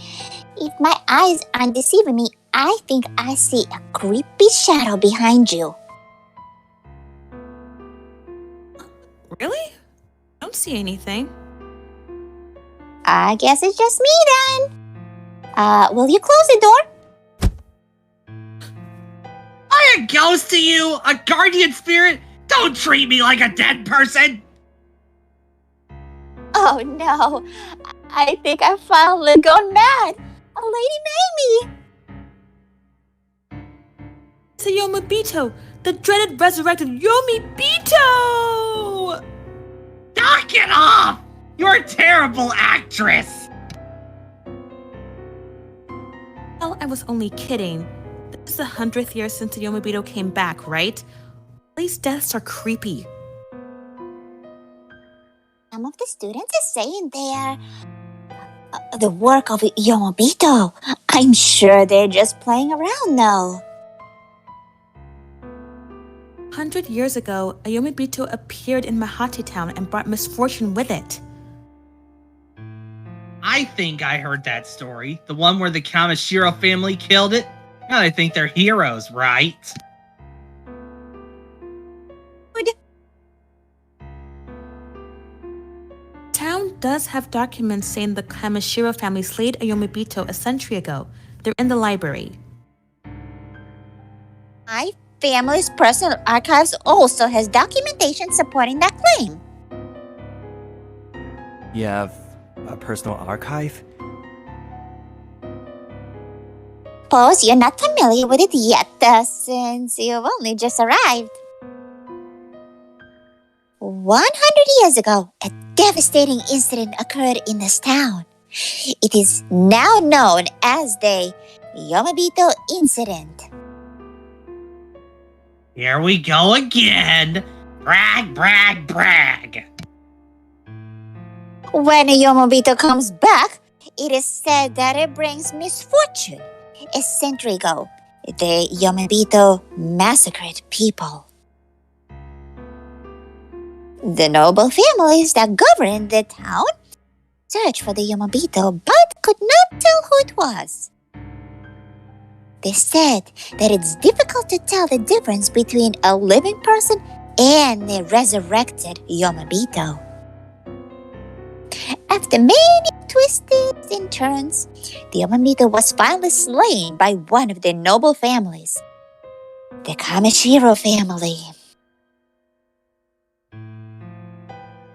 if my eyes aren't deceiving me, I think I see a creepy shadow behind you. Really? I don't see anything. I guess it's just me then. Will you close the door? I a ghost to you? A guardian spirit? Don't treat me like a dead person! Oh no, I think I've finally gone mad. Lady Maimi! It's a Yomabito, the dreaded resurrected Yomibito! Knock it off! You're a terrible actress! Well, I was only kidding. This is the 100th year since the Yomabito came back, right? These deaths are creepy. Some of the students are saying they're the work of Yomabito. I'm sure they're just playing around though. 100 years ago, a Yomabito appeared in Mahati town and brought misfortune with it. I think I heard that story. The one where the Kamashiro family killed it. Now they think they're heroes, right? Town does have documents saying the Kamashiro family slayed a Yomabito a century ago. They're in the library. My family's personal archives also has documentation supporting that claim. You have a personal archive? Suppose you're not familiar with it yet, since you've only just arrived. 100 years ago, a devastating incident occurred in this town. It is now known as the Yomabito Incident. Here we go again. Brag, brag, brag. When a Yomabito comes back, it is said that it brings misfortune. A century ago, the Yomabito massacred people. The noble families that governed the town searched for the Yomabito but could not tell who it was. They said that it's difficult to tell the difference between a living person and the resurrected Yomabito. After many twists and turns, the Yomabito was finally slain by one of the noble families, the Kamashiro family.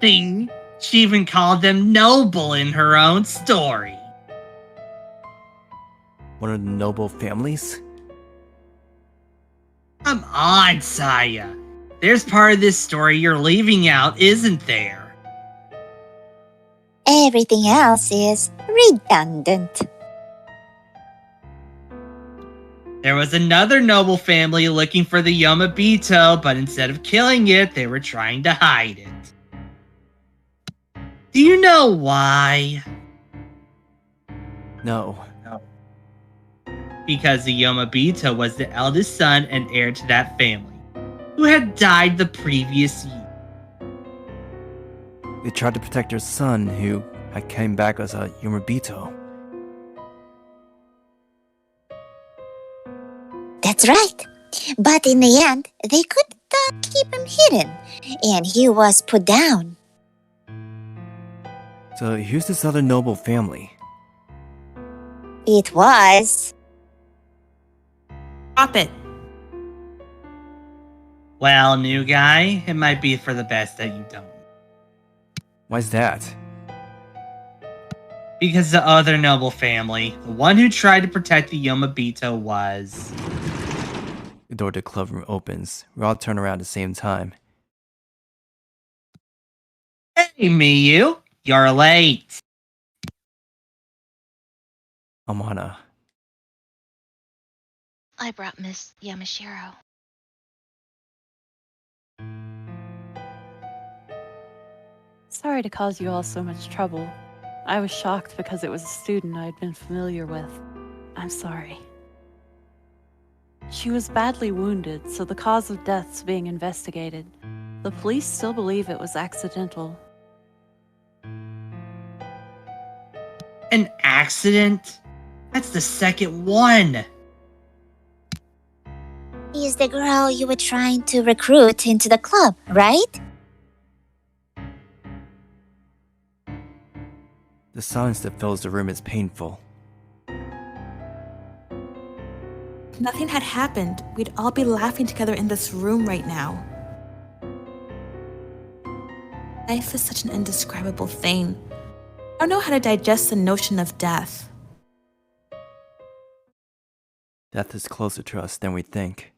Thing. She even called them noble in her own story. One of the noble families? Come on, Saya. There's part of this story you're leaving out, isn't there? Everything else is redundant. There was another noble family looking for the Yomabito, but instead of killing it, they were trying to hide it. Do you know why? No. Because the Yomabito was the eldest son and heir to that family, who had died the previous year. They tried to protect their son, who had came back as a Yomabito. That's right. But in the end, they could not keep him hidden, and he was put down. So who's this other noble family? It was... Stop it. Well, new guy, it might be for the best that you don't. Why's that? Because the other noble family, the one who tried to protect the Yomabito, was... The door to the club room opens. We all turn around at the same time. Hey, Miyu, you're late. Amane. I brought Miss Yamashiro. Sorry to cause you all so much trouble. I was shocked because it was a student I had been familiar with. I'm sorry. She was badly wounded, so the cause of death's being investigated. The police still believe it was accidental. An accident? That's the second one. She's the girl you were trying to recruit into the club, right? The silence that fills the room is painful. If nothing had happened, we'd all be laughing together in this room right now. Life is such an indescribable thing. I don't know how to digest the notion of death. Death is closer to us than we think.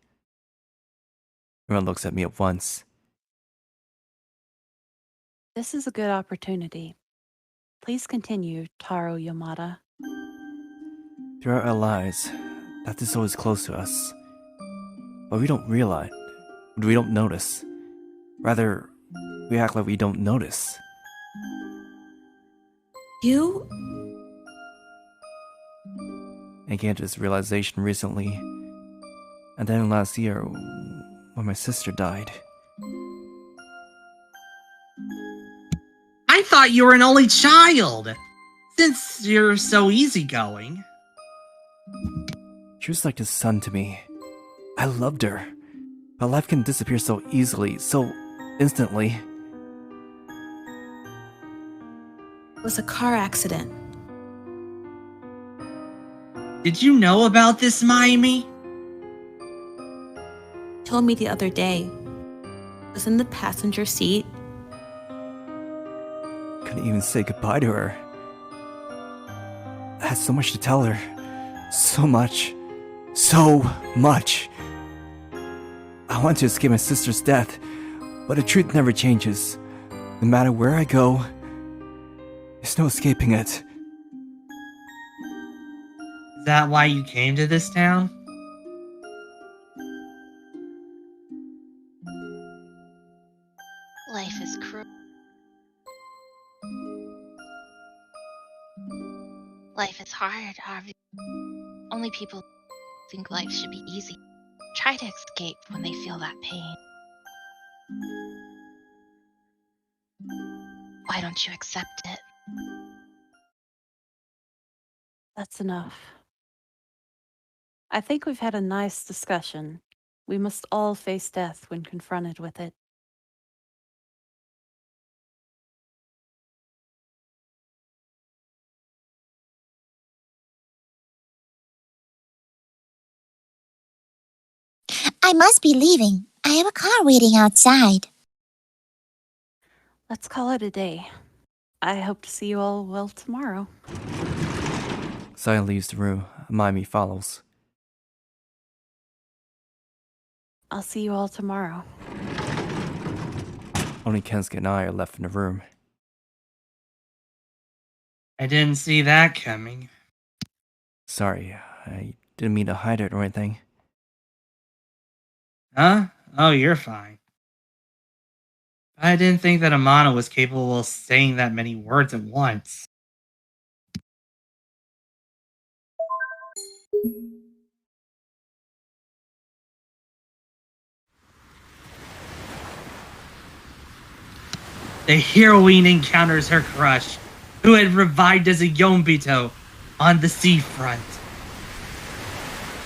Everyone looks at me at once. This is a good opportunity. Please continue, Taro Yamada. Throughout our lives, death is always close to us. But we don't realize, we don't notice. Rather, we act like we don't notice. You? I came to this realization recently. And then last year, when my sister died. I thought you were an only child. Since you're so easygoing. She was like a son to me. I loved her. But life can disappear so easily, so instantly. It was a car accident. Did you know about this, Maimi? Told me the other day. I was in the passenger seat. Couldn't even say goodbye to her. I had so much to tell her. So much. So much. I wanted to escape my sister's death, but the truth never changes. No matter where I go, there's no escaping it. Is that why you came to this town? Life is cruel. Life is hard, obviously. Only people think life should be easy. Try to escape when they feel that pain. Why don't you accept it? That's enough. I think we've had a nice discussion. We must all face death when confronted with it. I must be leaving. I have a car waiting outside. Let's call it a day. I hope to see you all well tomorrow. Saya leaves the room. Maimi follows. I'll see you all tomorrow. Only Kensuke and I are left in the room. I didn't see that coming. Sorry, I didn't mean to hide it or anything. Huh? Oh, you're fine. I didn't think that Amane was capable of saying that many words at once. The heroine encounters her crush, who had revived as a Yomibito on the seafront.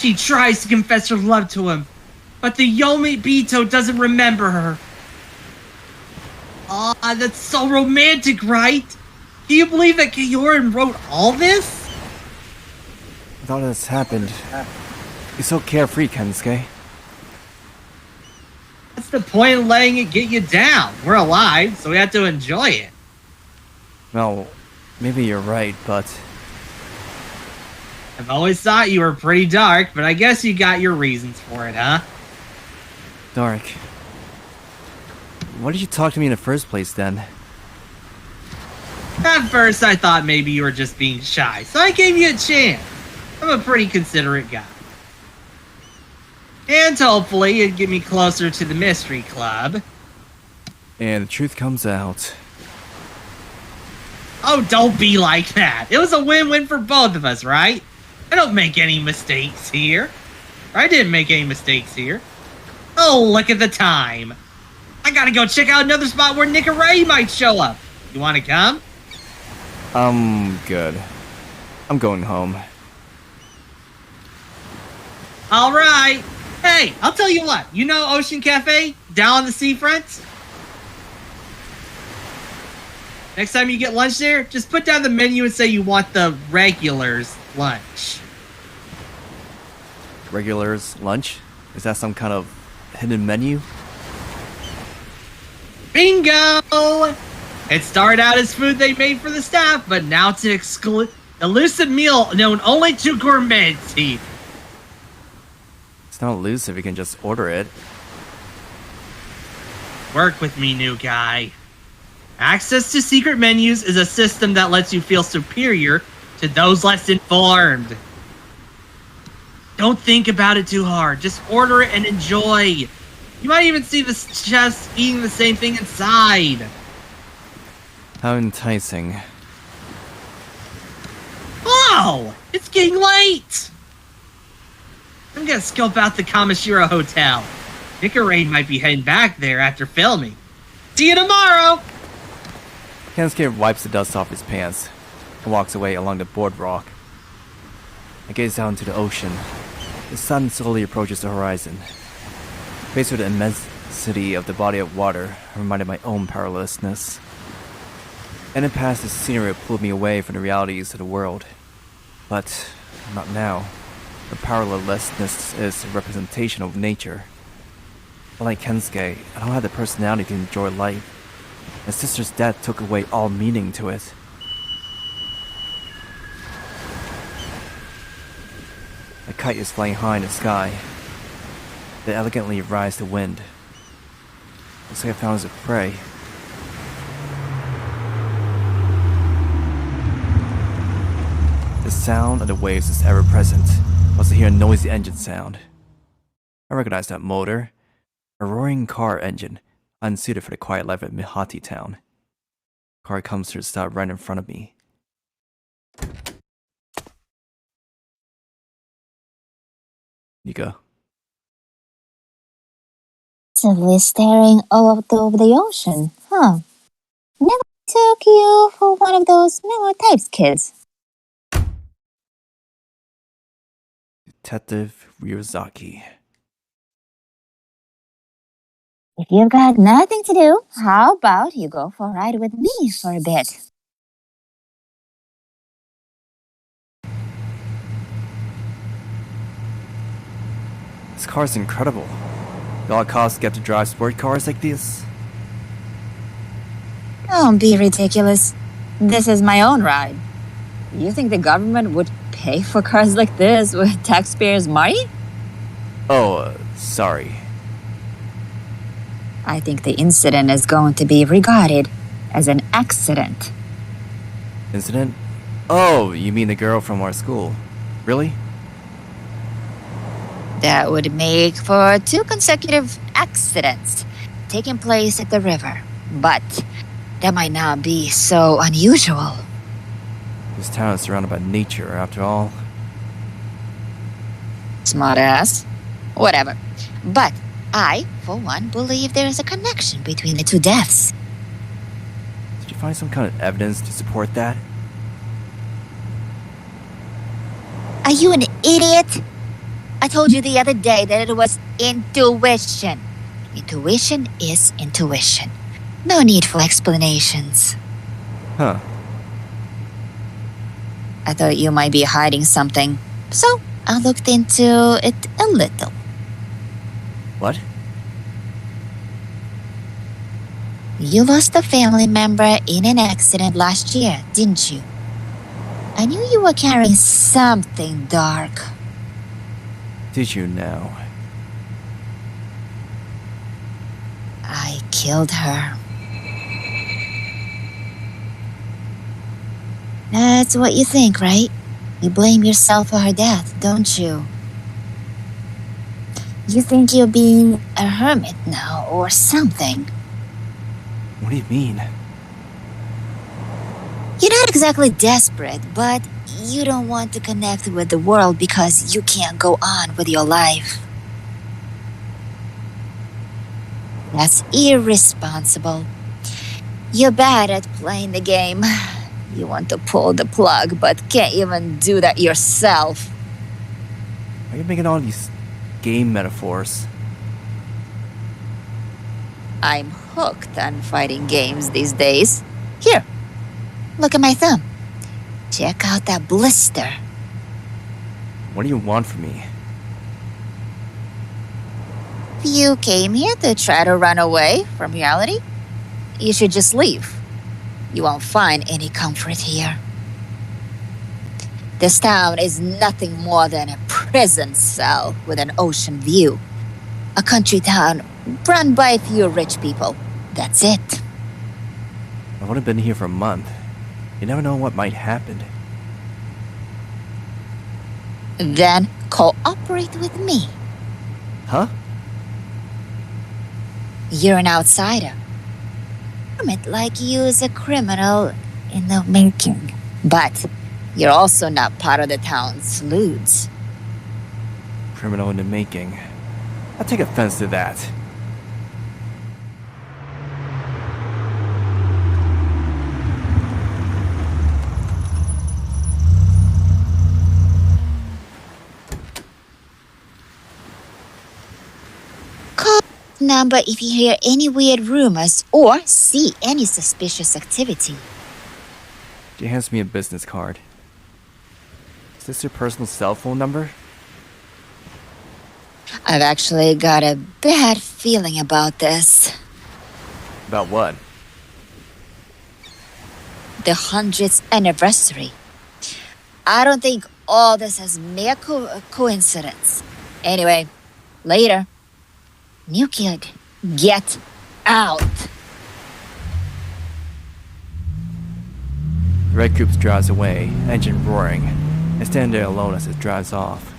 She tries to confess her love to him, but the Yomibito doesn't remember her. Ah, that's so romantic, right? Can you believe that Kaori wrote all this? With all that's happened, you're so carefree, Kensuke. What's the point of letting it get you down? We're alive, so we have to enjoy it. Well, maybe you're right, but... I've always thought you were pretty dark, but I guess you got your reasons for it, huh? Dark. Why did you talk to me in the first place, then? At first, I thought maybe you were just being shy, so I gave you a chance. I'm a pretty considerate guy. And hopefully, it'd get me closer to the Mystery Club. And the truth comes out. Oh, don't be like that. It was a win-win for both of us, right? I don't make any mistakes here. I didn't make any mistakes here. Oh, look at the time. I gotta go check out another spot where lineygray might show up. You wanna come? Good. I'm going home. Alright. Hey, I'll tell you what. You know Ocean Cafe? Down on the seafront? Next time you get lunch there, just put down the menu and say you want the regulars lunch. Regulars lunch? Is that some kind of hidden menu? Bingo! It started out as food they made for the staff, but now it's an elusive meal known only to gourmets. It's not elusive, you can just order it. Work with me, new guy. Access to secret menus is a system that lets you feel superior to those less informed. Don't think about it too hard. Just order it and enjoy. You might even see the chefs eating the same thing inside. How enticing. Oh! It's getting late! I'm gonna scope out the Kamashiro Hotel. Hikaru might be heading back there after filming. See you tomorrow! Kensuke wipes the dust off his pants and walks away along the boardwalk. I gaze out into the ocean. The sun slowly approaches the horizon. Faced with the immensity of the body of water, I reminded my own powerlessness. And in past, the scenery pulled me away from the realities of the world. But not now. The powerlessness is a representation of nature. Unlike Kensuke, I don't have the personality to enjoy life. My sister's death took away all meaning to it. A kite is flying high in the sky. It elegantly rides the wind. Looks like I found its prey. The sound of the waves is ever present. I also hear a noisy engine sound. I recognize that motor. A roaring car engine, unsuited for the quiet life of Mihati town. The car comes to a stop right in front of me. Nika. Simply staring out over the ocean, huh? Never took you for one of those Miller types, kids. Detective Ryuzaki. If you've got nothing to do, how about you go for a ride with me for a bit? This car's incredible. Y'all cops get to drive sport cars like this? Don't be ridiculous. This is my own ride. You think the government would pay for cars like this with taxpayers' money? Oh, sorry. I think the incident is going to be regarded as an accident. Incident? Oh, you mean the girl from our school. Really? That would make for 2 consecutive accidents taking place at the river. But that might not be so unusual. This town is surrounded by nature, after all. Smartass. Whatever. But I, for one, believe there is a connection between the 2 deaths. Did you find some kind of evidence to support that? Are you an idiot? I told you the other day that it was intuition. Intuition is intuition. No need for explanations. Huh. I thought you might be hiding something. So I looked into it a little. What? You lost a family member in an accident last year, didn't you? I knew you were carrying something dark. Did you now? I killed her. That's what you think, right? You blame yourself for her death, don't you? You think you're being a hermit now or something. What do you mean? You're not exactly desperate, but you don't want to connect with the world because you can't go on with your life. That's irresponsible. You're bad at playing the game. You want to pull the plug, but can't even do that yourself. Why are you making all these game metaphors? I'm hooked on fighting games these days. Here, look at my thumb. Check out that blister. What do you want from me? If you came here to try to run away from reality, you should just leave. You won't find any comfort here. This town is nothing more than a prison cell with an ocean view. A country town run by a few rich people. That's it. I've only been here for a month. You never know what might happen. Then cooperate with me. Huh? You're an outsider. Hermit like you is a criminal in the making. But you're also not part of the town's lewds. Criminal in the making. I take offense to that. Call number if you hear any weird rumors or see any suspicious activity. She hands me a business card. Is this your personal cell phone number? I've actually got a bad feeling about this. About what? The 100th anniversary. I don't think all this is mere coincidence. Anyway, later. New kid, get out. Red Coupe drives away, engine roaring. I stand there alone as it drives off.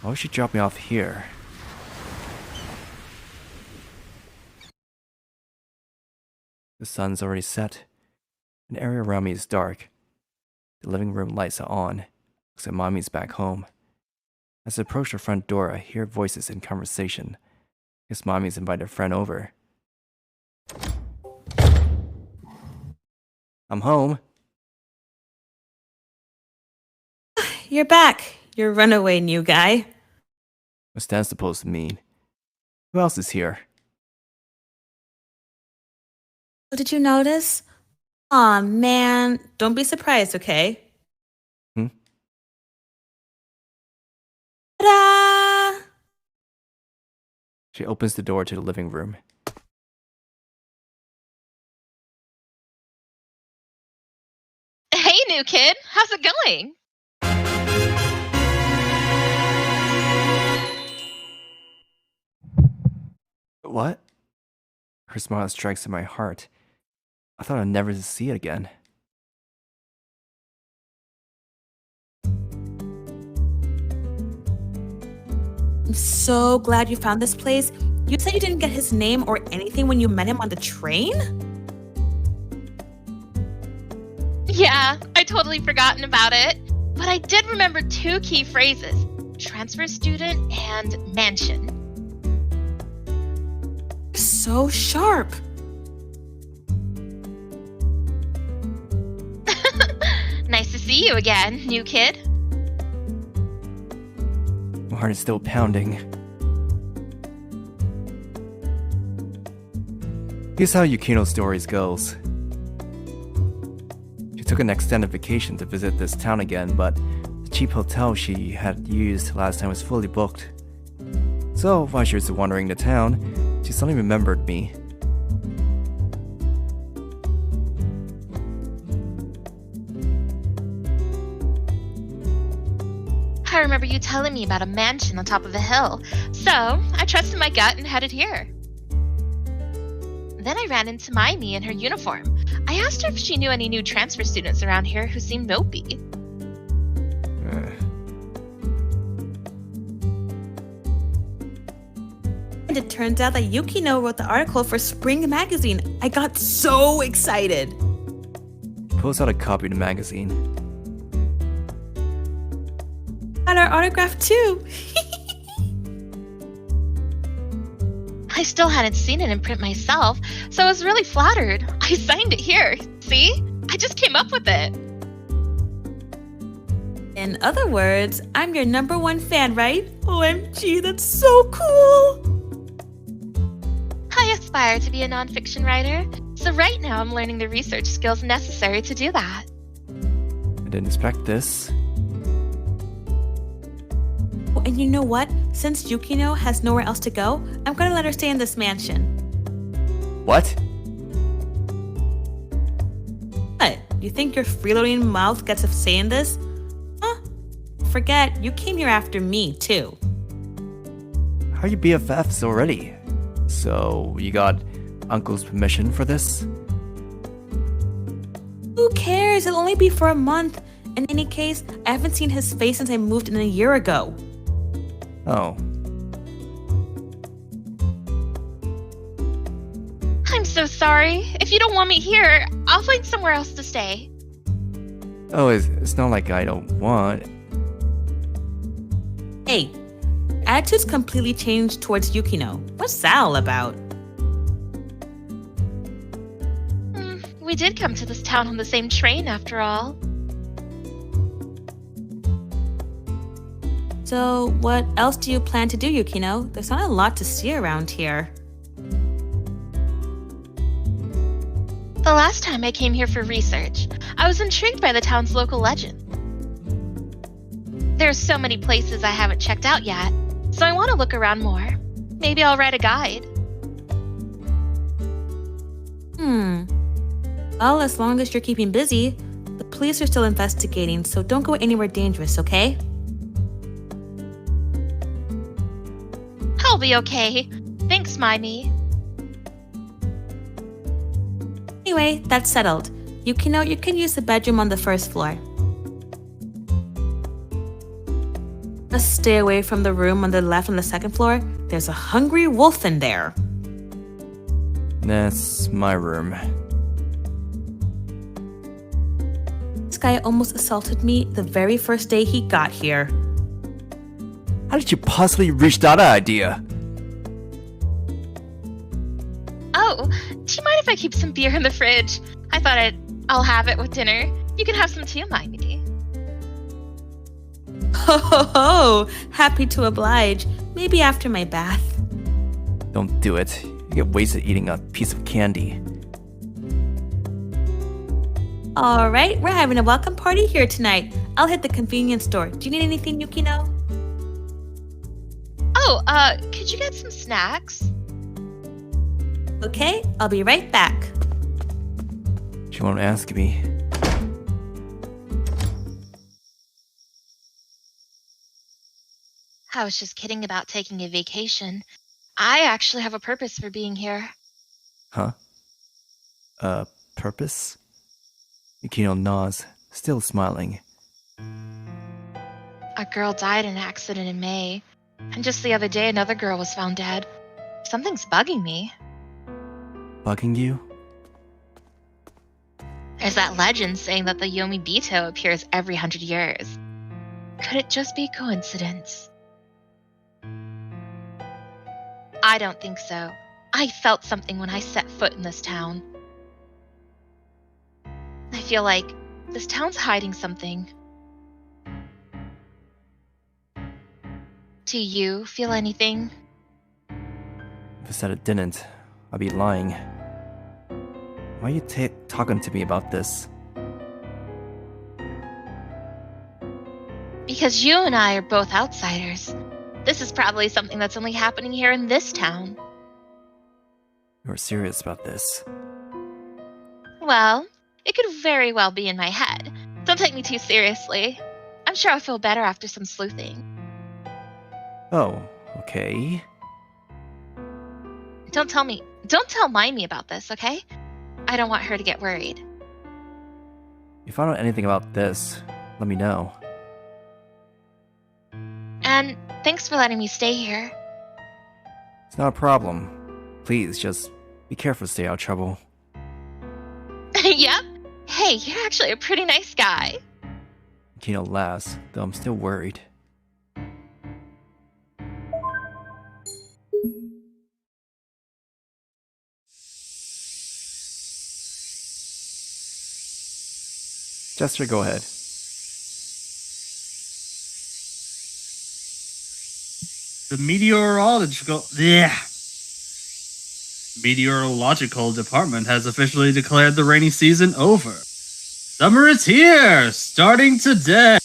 Why would she drop me off here? The sun's already set. An area around me is dark. The living room lights are on. Looks like Mommy's back home. As I approach the front door, I hear voices in conversation. Guess Mommy's invited a friend over. I'm home. You're back. You're runaway new guy. What's that supposed to mean? Who else is here? Oh, did you notice? Aw, man. Don't be surprised, okay? Hmm? Ta-da! She opens the door to the living room. Hey, new kid. How's it going? What? Her smile strikes at my heart. I thought I'd never see it again. I'm so glad you found this place. You said you didn't get his name or anything when you met him on the train? Yeah, I totally forgotten about it. But I did remember two key phrases. Transfer student and mansion. So sharp. Nice to see you again, new kid. My heart is still pounding. Here's how Yukino's stories goes. She took an extended vacation to visit this town again, but the cheap hotel she had used last time was fully booked. So, while she was wandering the town, she suddenly remembered me. I remember you telling me about a mansion on top of a hill. So, I trusted my gut and headed here. Then I ran into Maimi in her uniform. I asked her if she knew any new transfer students around here who seemed mopey. And it turns out that Yukino wrote the article for Spring Magazine. I got so excited. She pulls out a copy of the magazine. Got our autograph too. I still hadn't seen it in print myself, so I was really flattered. I signed it here. See? I just came up with it. In other words, I'm your #1 fan, right? OMG, that's so cool. I aspire to be a nonfiction writer, so right now I'm learning the research skills necessary to do that. I didn't expect this. Oh, and you know what? Since Yukino has nowhere else to go, I'm gonna let her stay in this mansion. What? You think your freeloading mouth gets a say in this? Huh? Forget, you came here after me, too. How are you BFFs already? So, you got Uncle's permission for this? Who cares? It'll only be for a month. In any case, I haven't seen his face since I moved in a year ago. Oh. I'm so sorry. If you don't want me here, I'll find somewhere else to stay. Oh, it's not like I don't want. Hey, attitude's completely changed towards Yukino. What's that all about? We did come to this town on the same train after all. So, what else do you plan to do, Yukino? There's not a lot to see around here. The last time I came here for research, I was intrigued by the town's local legend. There's so many places I haven't checked out yet, so I want to look around more. Maybe I'll write a guide. Well, as long as you're keeping busy, the police are still investigating, so don't go anywhere dangerous, okay? I'll be okay. Thanks, Maimi. Anyway, that's settled. Yukino, you can use the bedroom on the first floor. Just stay away from the room on the left on the second floor. There's a hungry wolf in there. That's my room. This guy almost assaulted me the very first day he got here. How did you possibly reach that idea? Oh, do you mind if I keep some beer in the fridge? I thought I'll have it with dinner. You can have some too, Maimi. Ho ho ho! Happy to oblige. Maybe after my bath. Don't do it. You get wasted eating a piece of candy. Alright, we're having a welcome party here tonight. I'll hit the convenience store. Do you need anything, Yukino? Oh, could you get some snacks? Okay, I'll be right back. She won't ask me. I was just kidding about taking a vacation. I actually have a purpose for being here. Huh? Purpose? Yukino nods, still smiling. A girl died in an accident in May, and just the other day another girl was found dead. Something's bugging me. Bugging you? There's that legend saying that the Yomibito appears every 100 years. Could it just be coincidence? I don't think so. I felt something when I set foot in this town. I feel like this town's hiding something. Do you feel anything? If I said it didn't, I'd be lying. Why are you talking to me about this? Because you and I are both outsiders. This is probably something that's only happening here in this town. You're serious about this? Well, it could very well be in my head. Don't take me too seriously. I'm sure I'll feel better after some sleuthing. Oh, okay. Don't tell Maimi about this, okay? I don't want her to get worried. If I know anything about this, let me know. And thanks for letting me stay here. It's not a problem. Please, just be careful to stay out of trouble. Yep. Hey, you're actually a pretty nice guy. Yukino laughs, though I'm still worried. Jester, go ahead. The meteorological department has officially declared the rainy season over. Summer is here, starting today.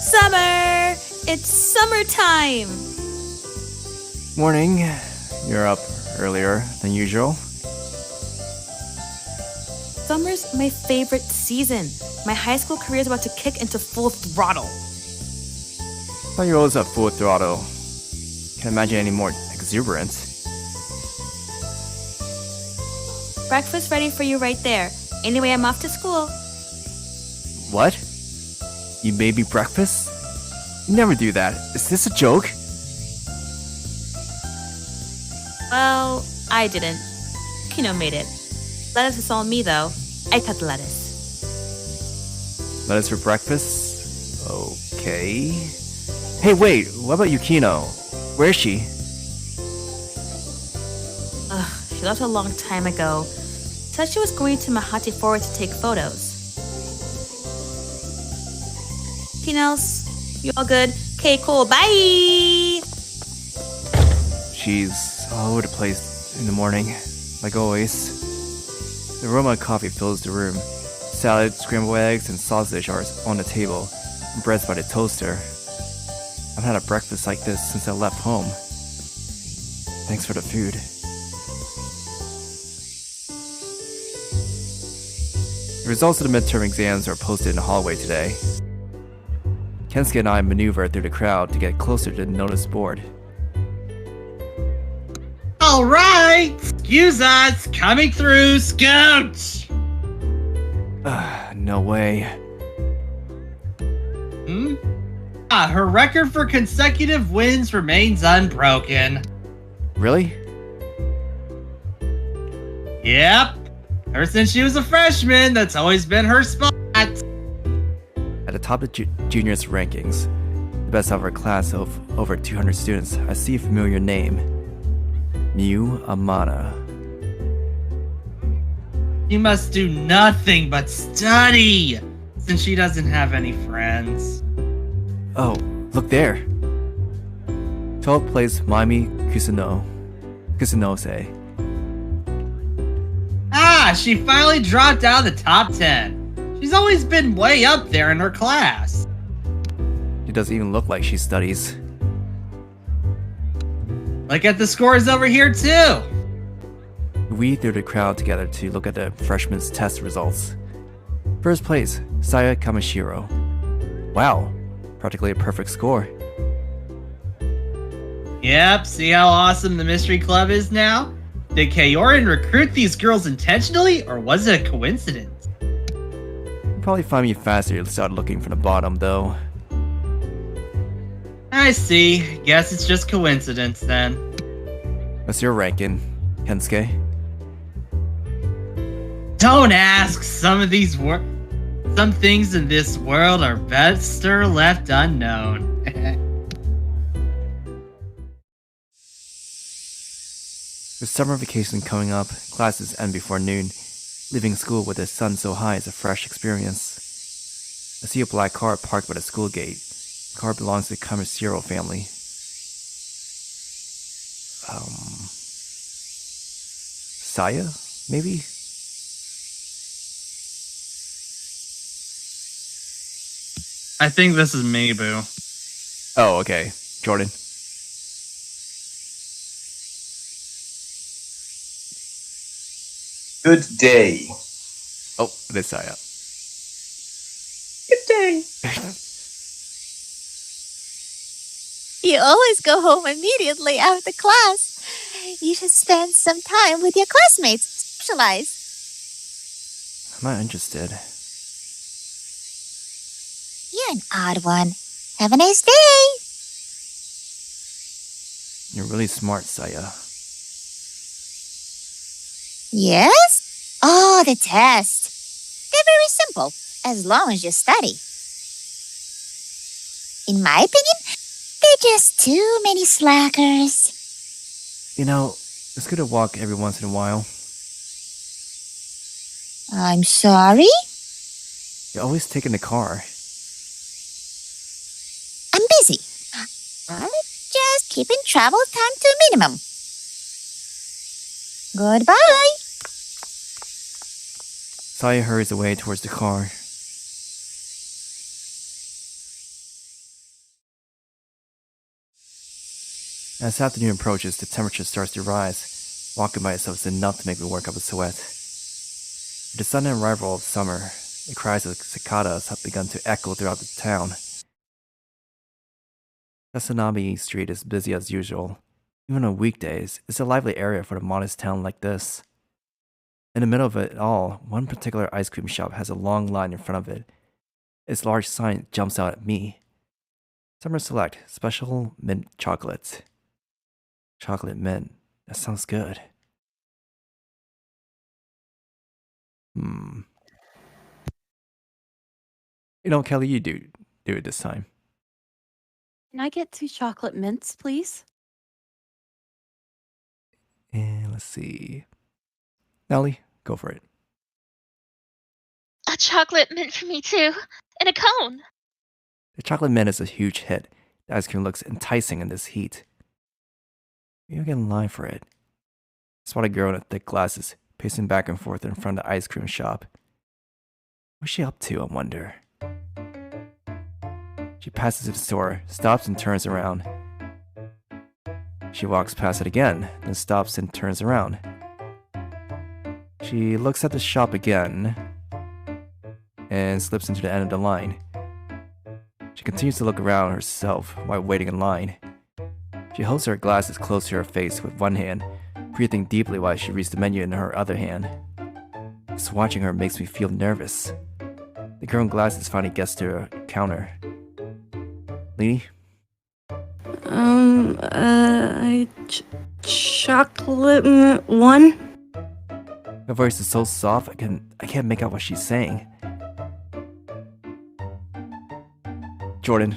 Summer! It's summertime! Morning. You're up earlier than usual. Summer's my favorite season. My high school career is about to kick into full throttle. Thought you were always at full throttle. Can't imagine any more exuberant. Breakfast ready for you right there. Anyway, I'm off to school. What? You made me breakfast? You never do that. Is this a joke? Well, I didn't. Yukino made it. Lettuce is all me, though. I cut the lettuce. Lettuce for breakfast? Okay. Hey, wait, what about Yukino? Where is she? Ugh, she left a long time ago. Said she was going to Mahati Forest to take photos. Anything else? You all good? Okay, cool. Bye! She's all over the place in the morning, like always. The aroma of coffee fills the room. Salad, scrambled eggs, and sausage are on the table, and bread's by the toaster. I've had a breakfast like this since I left home. Thanks for the food. The results of the midterm exams are posted in the hallway today. Kensuke and I maneuver through the crowd to get closer to the notice board. Alright! Excuse us! Coming through, Scout! No way. Her record for consecutive wins remains unbroken. Really? Yep. Ever since she was a freshman, that's always been her spot. At the top of juniors' rankings, the best out of our class of over 200 students, I see a familiar name. Amada. She must do nothing but study, since she doesn't have any friends. Oh, look there. 12th place Maimi Kusunose. Ah, she finally dropped out of the top 10. She's always been way up there in her class. She doesn't even look like she studies. Look at the scores over here, too. We weed through the crowd together to look at the freshmen's test results. First place, Saya Kamashiro. Wow, practically a perfect score. Yep, see how awesome the Mystery Club is now? Did Kaori recruit these girls intentionally, or was it a coincidence? You'd probably find me faster to start looking from the bottom, though. I see. Guess it's just coincidence, then. What's your ranking, Kensuke? Don't ask! Some things in this world are better left unknown. With summer vacation coming up, classes end before noon. Leaving school with the sun so high is a fresh experience. I see a black car parked by the school gate. The car belongs to the Kamashiro family. Saya, maybe? I think this is Mibu. Oh, okay. Jordan. Good day. Oh, it is Saya. Good day. You always go home immediately after class. You should spend some time with your classmates. Socialize. I'm not interested. You're an odd one. Have a nice day. You're really smart, Saya. Yes? Oh, the test. They're very simple, as long as you study. In my opinion, they're just too many slackers. You know, it's good to walk every once in a while. I'm sorry? You're always taking the car. I'm busy. Just keeping travel time to a minimum. Goodbye. Saya hurries away towards the car. As afternoon approaches, the temperature starts to rise. Walking by itself is enough to make me work up a sweat. With the sudden arrival of summer, the cries of cicadas have begun to echo throughout the town. Kusunose Street is busy as usual. Even on weekdays, it's a lively area for a modest town like this. In the middle of it all, one particular ice cream shop has a long line in front of it. Its large sign jumps out at me. Summer Select, Special Mint Chocolate. Chocolate mint. That sounds good. You know, Kelly, you do it this time. Can I get 2 chocolate mints, please? And let's see. Nelly, go for it. A chocolate mint for me too, in a cone. The chocolate mint is a huge hit. The ice cream looks enticing in this heat. You get in line for it. I spot a girl in thick glasses, pacing back and forth in front of the ice cream shop. What's she up to, I wonder? She passes the store, stops and turns around. She walks past it again, then stops and turns around. She looks at the shop again and slips into the end of the line. She continues to look around herself while waiting in line. She holds her glasses close to her face with one hand, breathing deeply while she reads the menu in her other hand. Just watching her makes me feel nervous. The girl in glasses finally gets to her counter. Lini? Chocolate one? Her voice is so soft, I can't make out what she's saying. Jordan.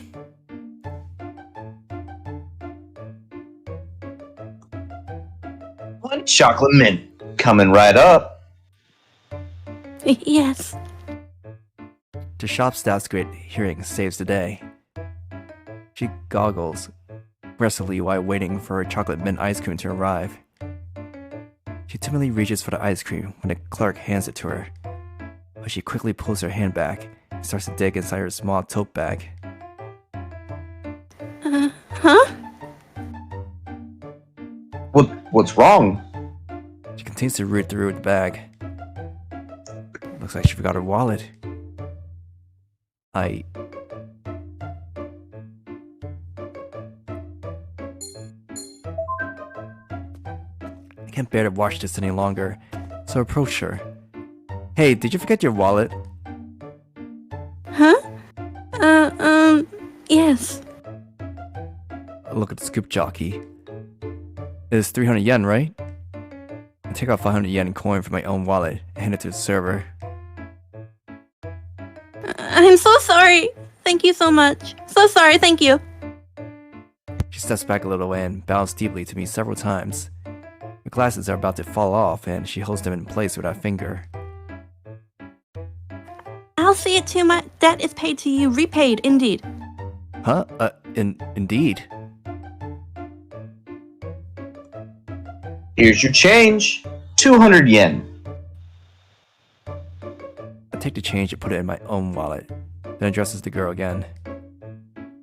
One chocolate mint. Coming right up. Yes. The shop staff's great hearing saves the day. She goggles aggressively while waiting for her chocolate mint ice cream to arrive. She timidly reaches for the ice cream when the clerk hands it to her, but she quickly pulls her hand back and starts to dig inside her small tote bag. Huh? What's wrong? She continues to root through the bag. Looks like she forgot her wallet. I can't bear to watch this any longer, so I approach her. Hey, did you forget your wallet? Huh? Yes. I look at the scoop jockey. It's 300 yen, right? I take out 500 yen coin from my own wallet and hand it to the server. I'm so sorry. Thank you so much. So sorry, thank you. She steps back a little and bows deeply to me several times. Her glasses are about to fall off and she holds them in place with her finger. I'll see it to my debt is paid to you. Repaid, indeed. Huh? Indeed. Here's your change. 200 yen. I take the change and put it in my own wallet, then addresses the girl again.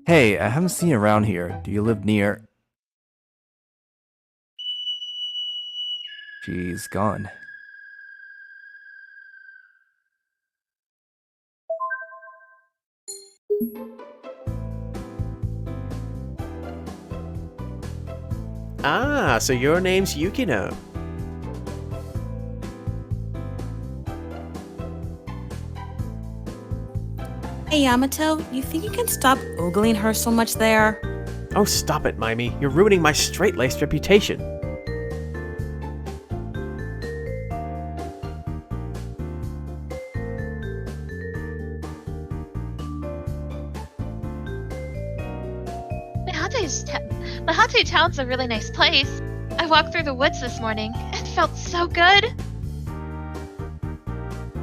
Hey, I haven't seen you around here. Do you live near? She's gone. Ah, so your name's Yukino. Hey Yamato, you think you can stop ogling her so much there? Oh, stop it, Maimi. You're ruining my straight-laced reputation. Mahate Town's a really nice place. I walked through the woods this morning. It felt so good.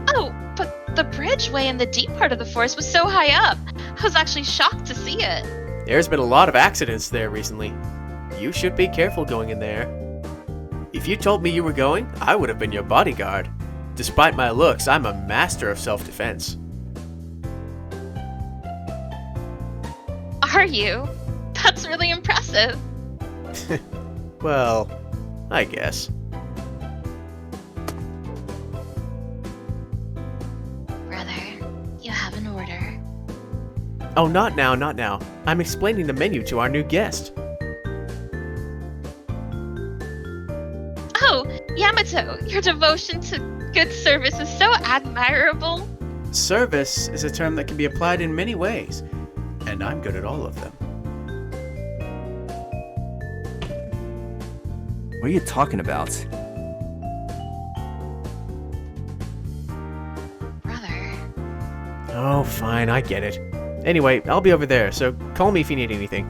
Oh, but the bridge way in the deep part of the forest was so high up. I was actually shocked to see it. There's been a lot of accidents there recently. You should be careful going in there. If you told me you were going, I would have been your bodyguard. Despite my looks, I'm a master of self-defense. Are you? That's really impressive. Well, I guess. Oh, not now, not now. I'm explaining the menu to our new guest. Oh, Yamato, your devotion to good service is so admirable. Service is a term that can be applied in many ways, and I'm good at all of them. What are you talking about? Brother. Oh, fine, I get it. Anyway, I'll be over there, so call me if you need anything.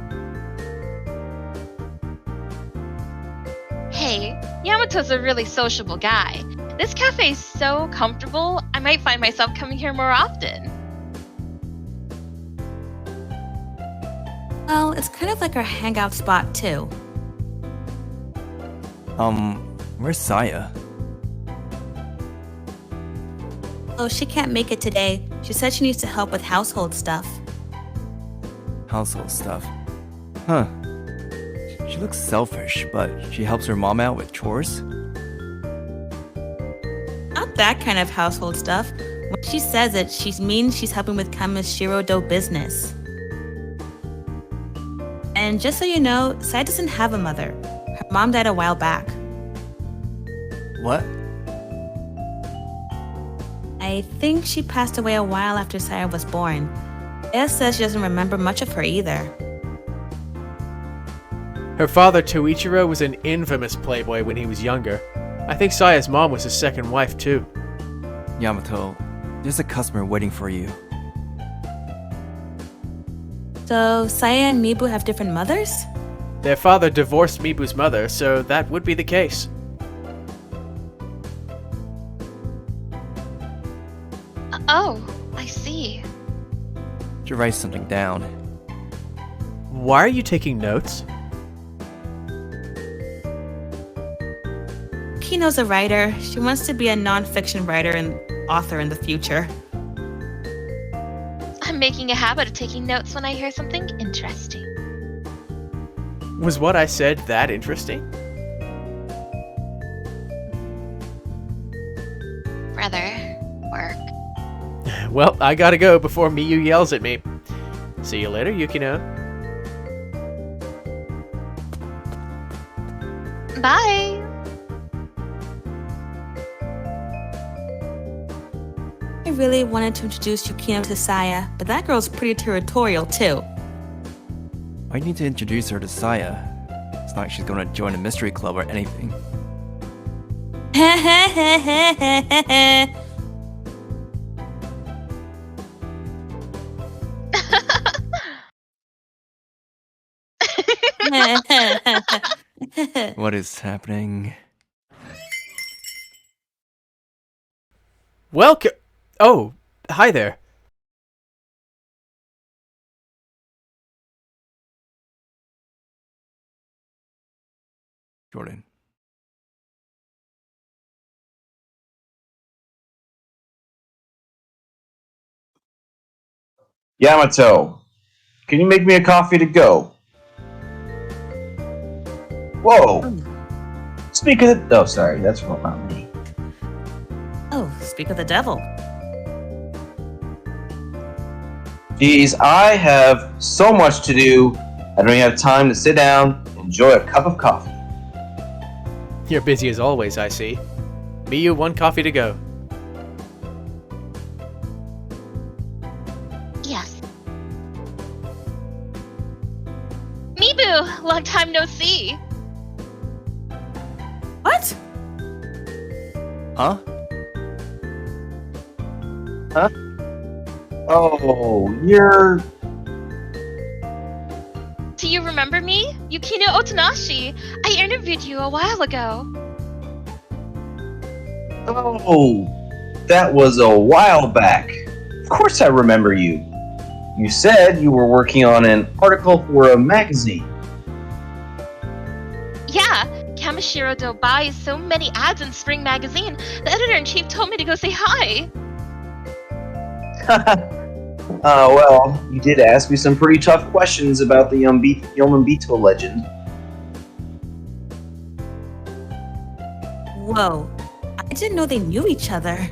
Hey, Yamato's a really sociable guy. This cafe is so comfortable, I might find myself coming here more often. Well, it's kind of like our hangout spot, too. Where's Saya? Oh, she can't make it today. She said she needs to help with household stuff. Household stuff. Huh. She looks selfish, but she helps her mom out with chores? Not that kind of household stuff. When she says it, she means she's helping with Kamashiro do business. And just so you know, Saya doesn't have a mother. Her mom died a while back. What? I think she passed away a while after Saya was born. Aya says she doesn't remember much of her either. Her father, Toichiro, was an infamous playboy when he was younger. I think Saya's mom was his second wife, too. Yamato, there's a customer waiting for you. So, Saya and Mibu have different mothers? Their father divorced Mibu's mother, so that would be the case. Oh, I see. Should write something down. Why are you taking notes? Yukino's a writer. She wants to be a non-fiction writer and author in the future. I'm making a habit of taking notes when I hear something interesting. Was what I said that interesting? Brother, work. Well, I gotta go before Miyu yells at me. See you later, Yukino. Bye! I really wanted to introduce Yukino to Saya, but that girl's pretty territorial too. I need to introduce her to Saya. It's not like she's gonna join a mystery club or anything. What is happening? Welcome. Oh, hi there. Jordan. Yamato, can you make me a coffee to go? Whoa! Speak of the... Oh, sorry, that's not me. Oh, speak of the devil. Geez, I have so much to do. I don't even have time to sit down and enjoy a cup of coffee. You're busy as always, I see. Miyu, one coffee to go. Yes. Mibu, long time no see. What? Huh? Huh? Oh, you're... Do you remember me? Yukino Otonashi. I interviewed you a while ago. Oh, that was a while back. Of course I remember you. You said you were working on an article for a magazine. Yeah, Kamashiro do buys so many ads in Spring Magazine. The editor-in-chief told me to go say hi. Well, you did ask me some pretty tough questions about the Yamabito legend. Whoa. I didn't know they knew each other.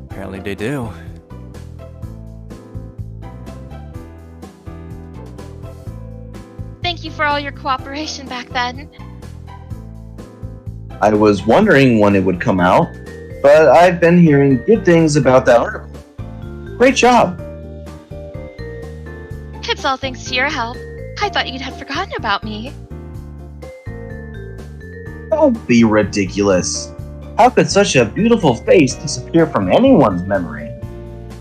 Apparently they do. thank you for all your cooperation back then. I was wondering when it would come out, but I've been hearing good things about that article. Great job. It's all thanks to your help. I thought you'd have forgotten about me. Don't be ridiculous. How could such a beautiful face disappear from anyone's memory?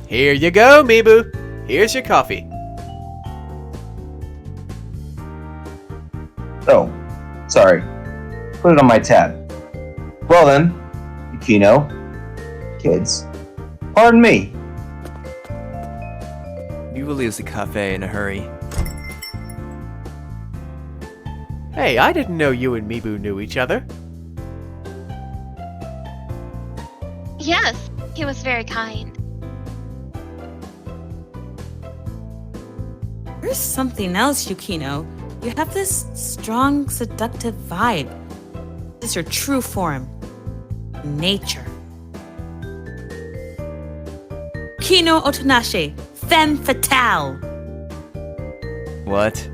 Here you go, Mibu. Here's your coffee. Oh, sorry. Put it on my tab. Well then, Yukino, kids, pardon me. Mibu leaves the cafe in a hurry. Hey, I didn't know you and Mibu knew each other. Yes, he was very kind. There's something else, Yukino. You have this strong, seductive vibe. This is your true form. Nature. Kino Otonashi, femme fatale. What?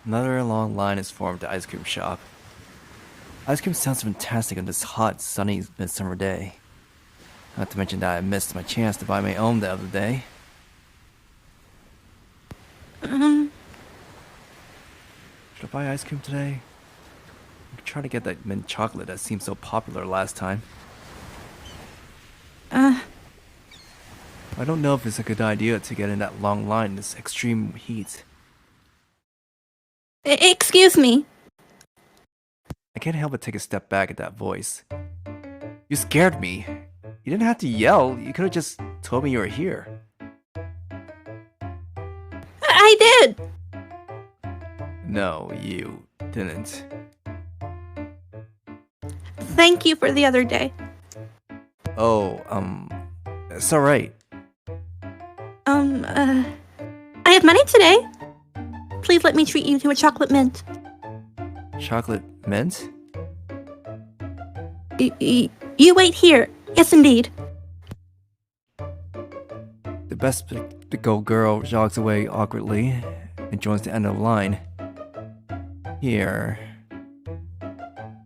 Another long line is formed at the ice cream shop. Ice cream sounds fantastic on this hot, sunny midsummer day. Not to mention that I missed my chance to buy my own the other day. Should I buy ice cream today? I could try to get that mint chocolate that seemed so popular last time. I don't know if it's a good idea to get in that long line in this extreme heat. Excuse me. I can't help but take a step back at that voice. You scared me. You didn't have to yell. You could have just told me you were here. I did. No, you didn't. Thank you for the other day. Oh, it's alright. I have money today. Please let me treat you to a chocolate mint. Chocolate mint? You wait here. Yes, indeed. The bespectacled girl jogs away awkwardly and joins the end of the line. Here.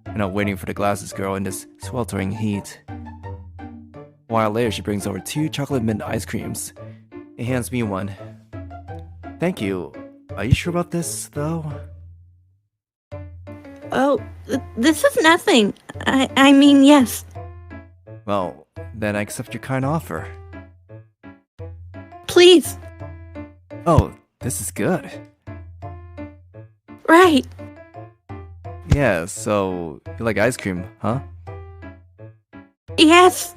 And I'm waiting for the glasses girl in this sweltering heat. A while later, she brings over 2 chocolate mint ice creams and hands me one. Thank you. Are you sure about this, though? Oh, this is nothing. I mean, yes. Well, then I accept your kind offer. Please. Oh, this is good. Right. Yeah, so you like ice cream, huh? Yes.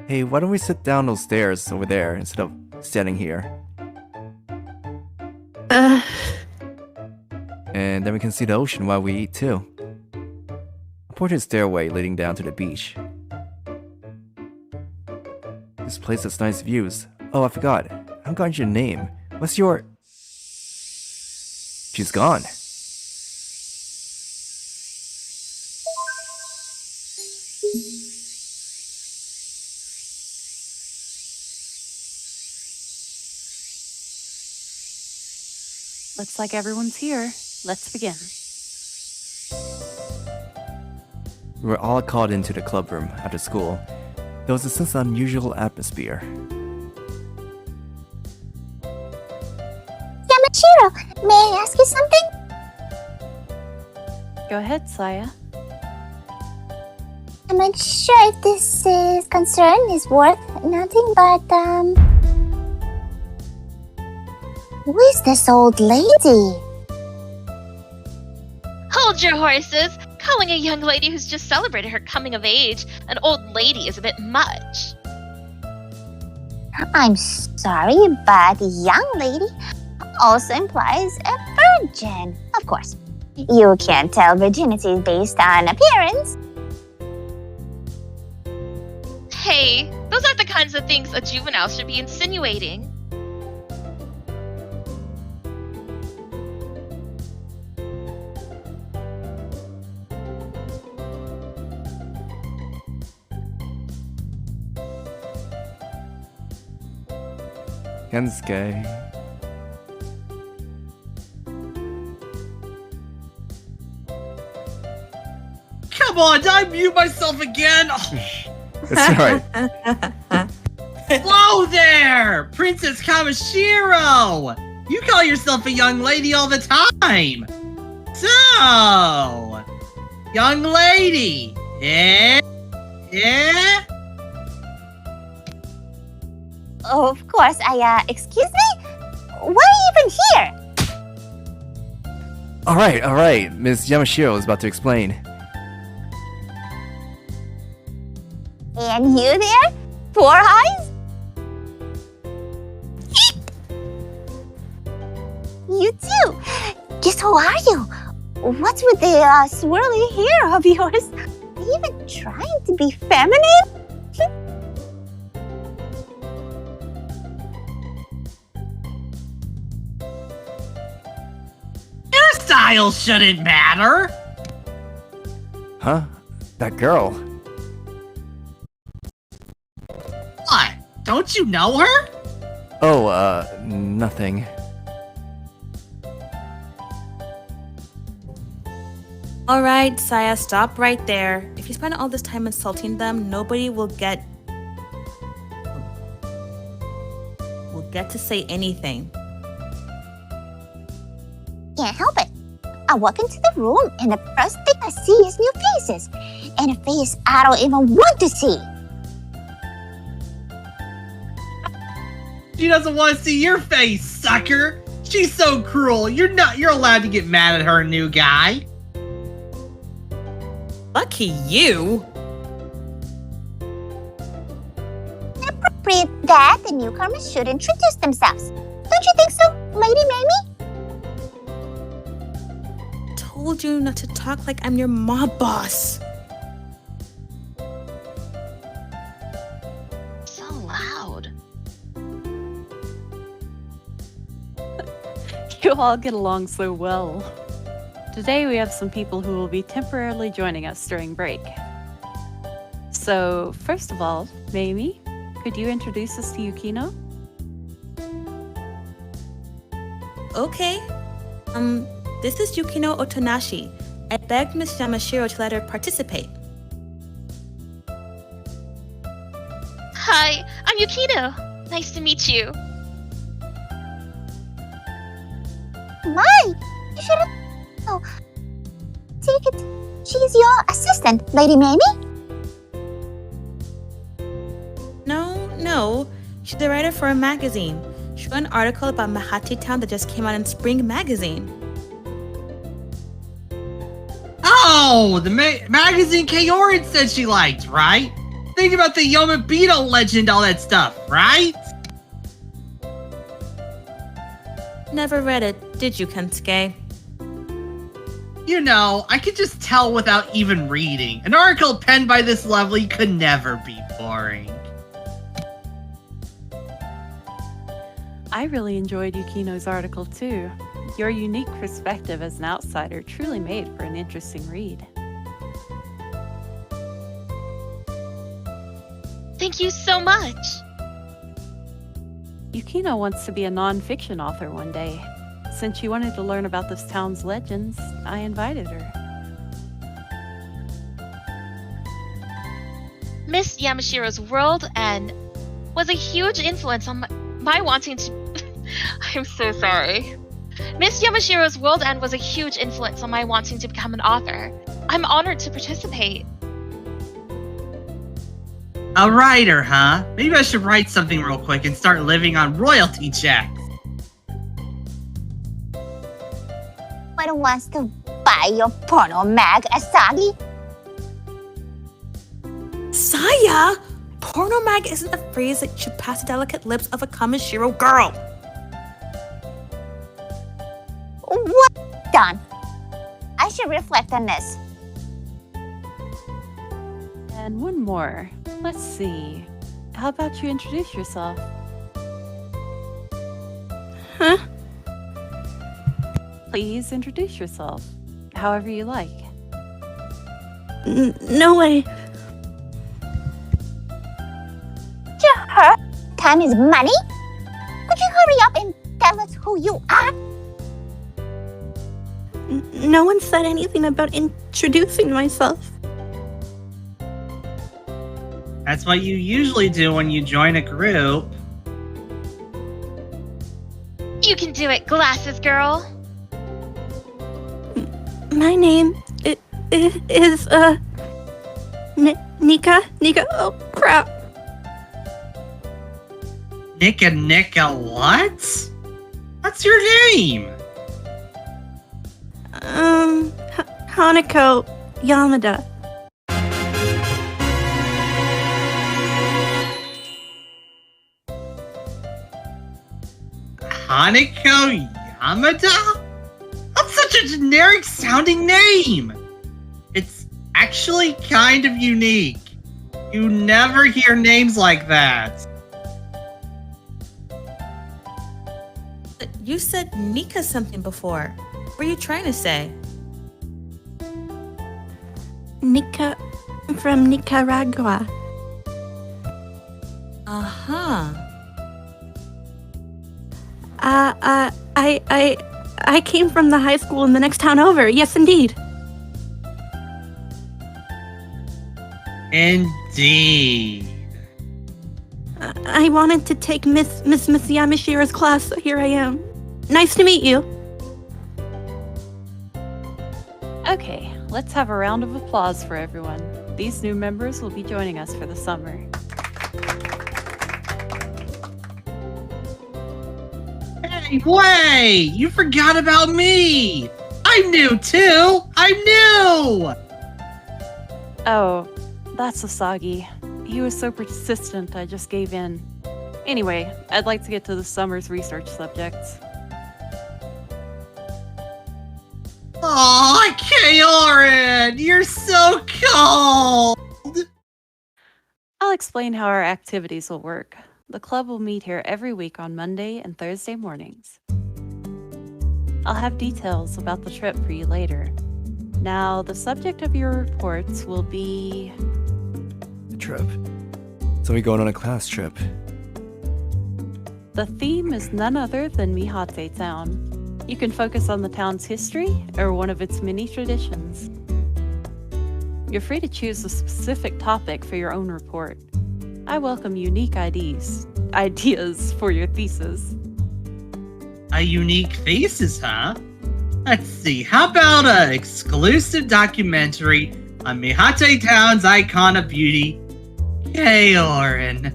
Hey, why don't we sit down those stairs over there instead of standing here? And then we can see the ocean while we eat too. I point to a stairway leading down to the beach. This place has nice views. Oh, I forgot. I haven't gotten your name. What's your... She's gone. Looks like everyone's here. Let's begin. We were all called into the club room after school. There was a sense of unusual atmosphere. Yamashiro, may I ask you something? Go ahead, Saya. I'm not sure if this concern is worth nothing, but who is this old lady? Hold your horses! Calling a young lady who's just celebrated her coming of age an old lady is a bit much. I'm sorry, but young lady also implies a virgin. Of course, you can't tell virginity based on appearance. Hey, those aren't the kinds of things a juvenile should be insinuating. Kensuke. Come on, did I mute myself again? It's alright. Whoa there! Princess Kamashiro! You call yourself a young lady all the time! So, young lady, yeah? Of course, excuse me? Why even here? Alright, Miss Yamashiro is about to explain. And you there? Four eyes? You too. Just who are you? What's with the swirly hair of yours? Are you even trying to be feminine? Hairstyle shouldn't matter! Huh? That girl. What? Don't you know her? Oh, nothing. Alright, Saya, stop right there. If you spend all this time insulting them, nobody will get to say anything. Can't help it. I walk into the room and the first thing I see is new faces. And a face I don't even want to see. She doesn't want to see your face, sucker! She's so cruel. You're allowed to get mad at her new guy. Lucky you! Appropriate that the newcomers should introduce themselves. Don't you think so, Lady Maimi? Told you not to talk like I'm your mob boss. So loud. You all get along so well. Today we have some people who will be temporarily joining us during break. So, first of all, Maimi, could you introduce us to Yukino? Okay. This is Yukino Otonashi. I begged Miss Yamashiro to let her participate. Hi, I'm Yukino. Nice to meet you. My, you should have... Oh, take it. She's your assistant, Lady Maimi. No. She's a writer for a magazine. She wrote an article about Mahati Town that just came out in Spring Magazine. Oh, the magazine Kaori said she liked, right? Think about the Yamabito legend, all that stuff, right? Never read it, did you, Kensuke? You know, I could just tell without even reading. An article penned by this lovely could never be boring. I really enjoyed Yukino's article too. Your unique perspective as an outsider truly made for an interesting read. Thank you so much. Yukino wants to be a non-fiction author one day. Since she wanted to learn about this town's legends, I invited her. Miss Yamashiro's World End was a huge influence on my wanting to... I'm so sorry. Miss Yamashiro's World End was a huge influence on my wanting to become an author. I'm honored to participate. A writer, huh? Maybe I should write something real quick and start living on royalty checks. One wants to buy your porno mag, Asagi? Saya! Porno mag isn't a phrase that should pass the delicate lips of a Kamashiro girl. What done? I should reflect on this. And one more. Let's see. How about you introduce yourself? Huh? Please introduce yourself, however you like. No way. To her, time is money? Could you hurry up and tell us who you are? No one said anything about introducing myself. That's what you usually do when you join a group. You can do it, glasses girl. My name is Nika. Oh crap. Nika what? What's your name? Hanako Yamada. Hanako Yamada? That's such a generic sounding name! It's actually kind of unique. You never hear names like that. You said Nika something before. What were you trying to say? Nika from Nicaragua. Uh-huh. I came from the high school in the next town over. Yes, indeed. Indeed. I wanted to take Miss Yamashiro's class, so here I am. Nice to meet you. Okay, let's have a round of applause for everyone. These new members will be joining us for the summer. Hey, wait! You forgot about me! I'm new too! I'm new! Oh, that's Asagi. He was so persistent, I just gave in. Anyway, I'd like to get to the summer's research subjects. Aw, Kaori! You're so cold! I'll explain how our activities will work. The club will meet here every week on Monday and Thursday mornings. I'll have details about the trip for you later. Now, the subject of your reports will be... The trip. So we going on a class trip. The theme is none other than Mihate Town. You can focus on the town's history or one of its many traditions. You're free to choose a specific topic for your own report. I welcome unique ideas for your thesis. A unique thesis, huh? Let's see, how about an exclusive documentary on Mihate Town's icon of beauty, Kaorin?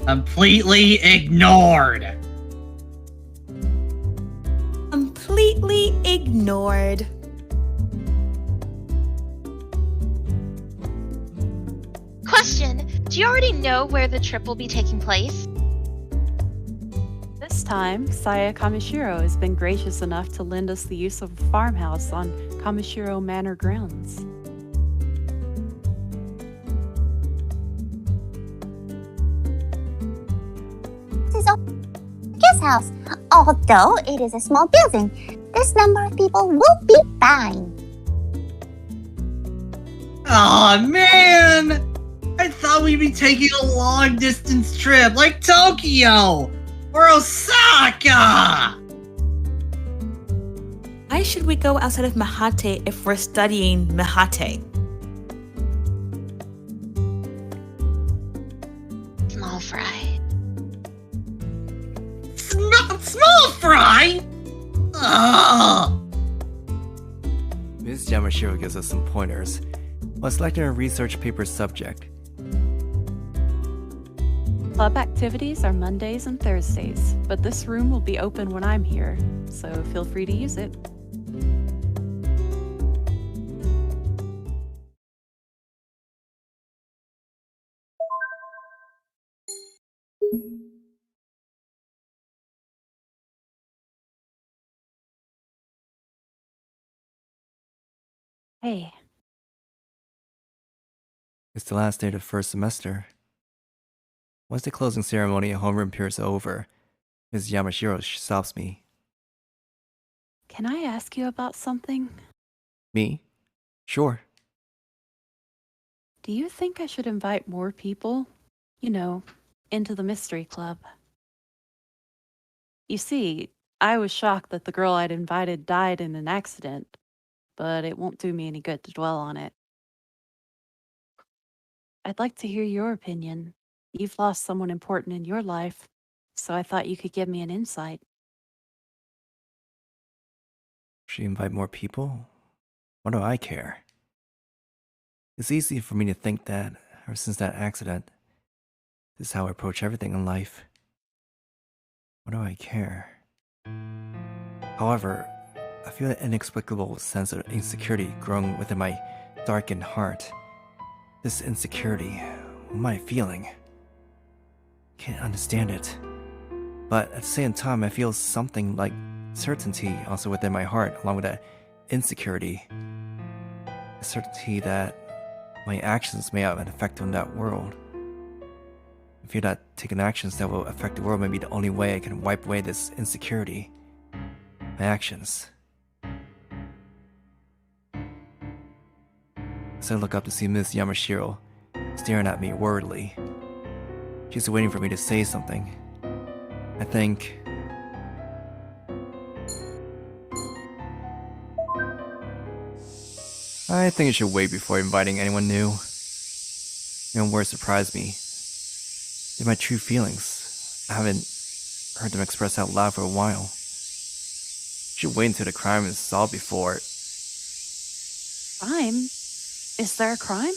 Completely ignored. Completely ignored. Question, do you already know where the trip will be taking place? This time, Saya Kamashiro has been gracious enough to lend us the use of a farmhouse on Kamashiro Manor grounds. This is a guest house. Although it is a small building, this number of people will be fine. Aw, man! I thought we'd be taking a long-distance trip like Tokyo or Osaka! Why should we go outside of Mihate if we're studying Mihate? Small fry. Small fry? Ugh! Ms. Yamashiro gives us some pointers while selecting a research paper subject. Club activities are Mondays and Thursdays, but this room will be open when I'm here, so feel free to use it. Hey, It's the last day of the first semester. Once the closing ceremony at homeroom appears over, Ms. Yamashiro stops me. can I ask you about something? Me? Sure. Do you think I should invite more people? You know, into the mystery club. You see, I was shocked that the girl I'd invited died in an accident, but it won't do me any good to dwell on it. I'd like to hear your opinion. You've lost someone important in your life, so I thought you could give me an insight. Should you invite more people? What do I care? It's easy for me to think that, ever since that accident, this is how I approach everything in life. What do I care? However, I feel an inexplicable sense of insecurity growing within my darkened heart. This insecurity, what am I feeling? Can't understand it. But at the same time, I feel something like certainty also within my heart, along with that insecurity. The certainty that my actions may have an effect on that world. I feel that taking actions that will affect the world may be the only way I can wipe away this insecurity. My actions. As I look up to see Miss Yamashiro staring at me worriedly. She's waiting for me to say something. I think I should wait before inviting anyone new. No word surprised me. They're my true feelings. I haven't heard them expressed out loud for a while. Should wait until the crime is solved before. Crime? Is there a crime?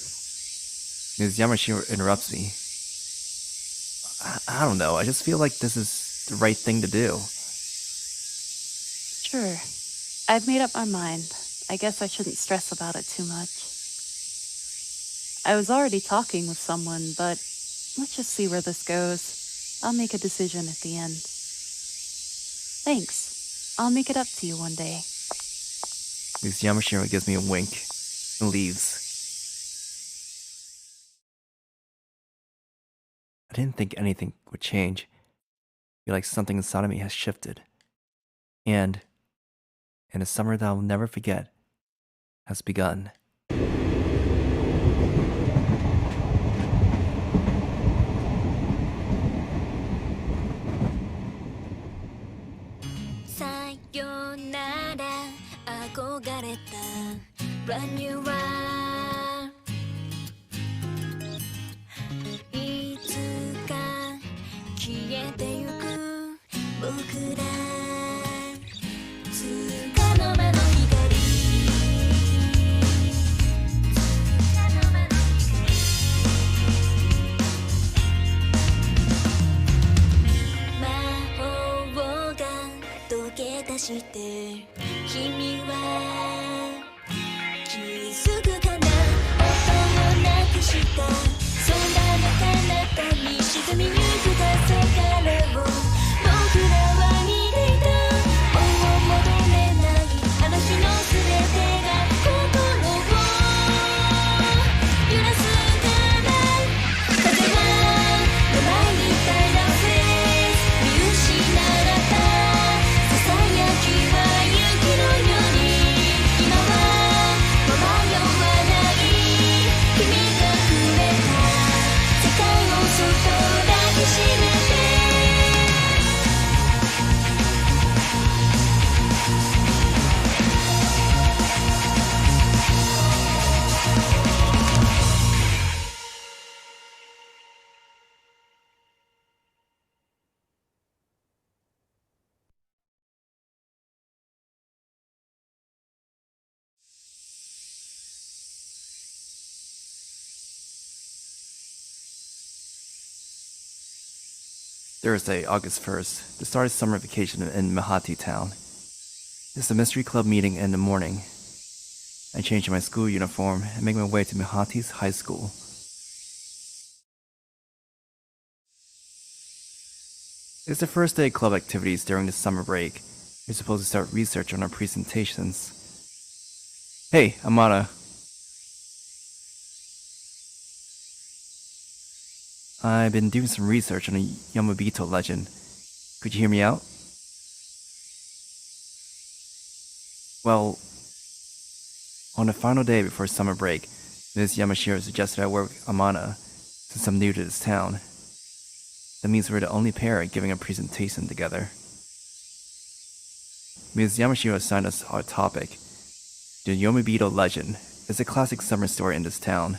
Ms. Yamashiro interrupts me. I don't know, I just feel like this is the right thing to do. Sure. I've made up my mind. I guess I shouldn't stress about it too much. I was already talking with someone, but let's just see where this goes. I'll make a decision at the end. Thanks. I'll make it up to you one day. Ms. Yamashiro gives me a wink and leaves. I didn't think anything would change. I feel like something inside of me has shifted. And in a summer that I'll never forget has begun. Sayonara, 憧れた Brand new one いつか消えてゆく僕らつかの間の光魔法が溶け出して君は気づくかな音をなくした空の彼方に沈みゆく黄昏を僕らは見ていたもう戻れない話のすべてが心を揺らすから風は名前みたいなフレーズ見失ったささやきは雪のように今はもう迷わない君がくれた世界をそっと抱きしめてThursday, August 1st, the start of summer vacation in Mihati Town. It's a mystery club meeting in the morning. I change my school uniform and make my way to Mihati's high school. It's the first day of club activities during the summer break. We're supposed to start research on our presentations. Hey, Amada. I've been doing some research on the Yamabito legend. Could you hear me out? Well, on the final day before summer break, Ms. Yamashiro suggested I work with Amane, since I'm new to this town. That means we're the only pair giving a presentation together. Ms. Yamashiro assigned us our topic. The Yomibito legend is a classic summer story in this town.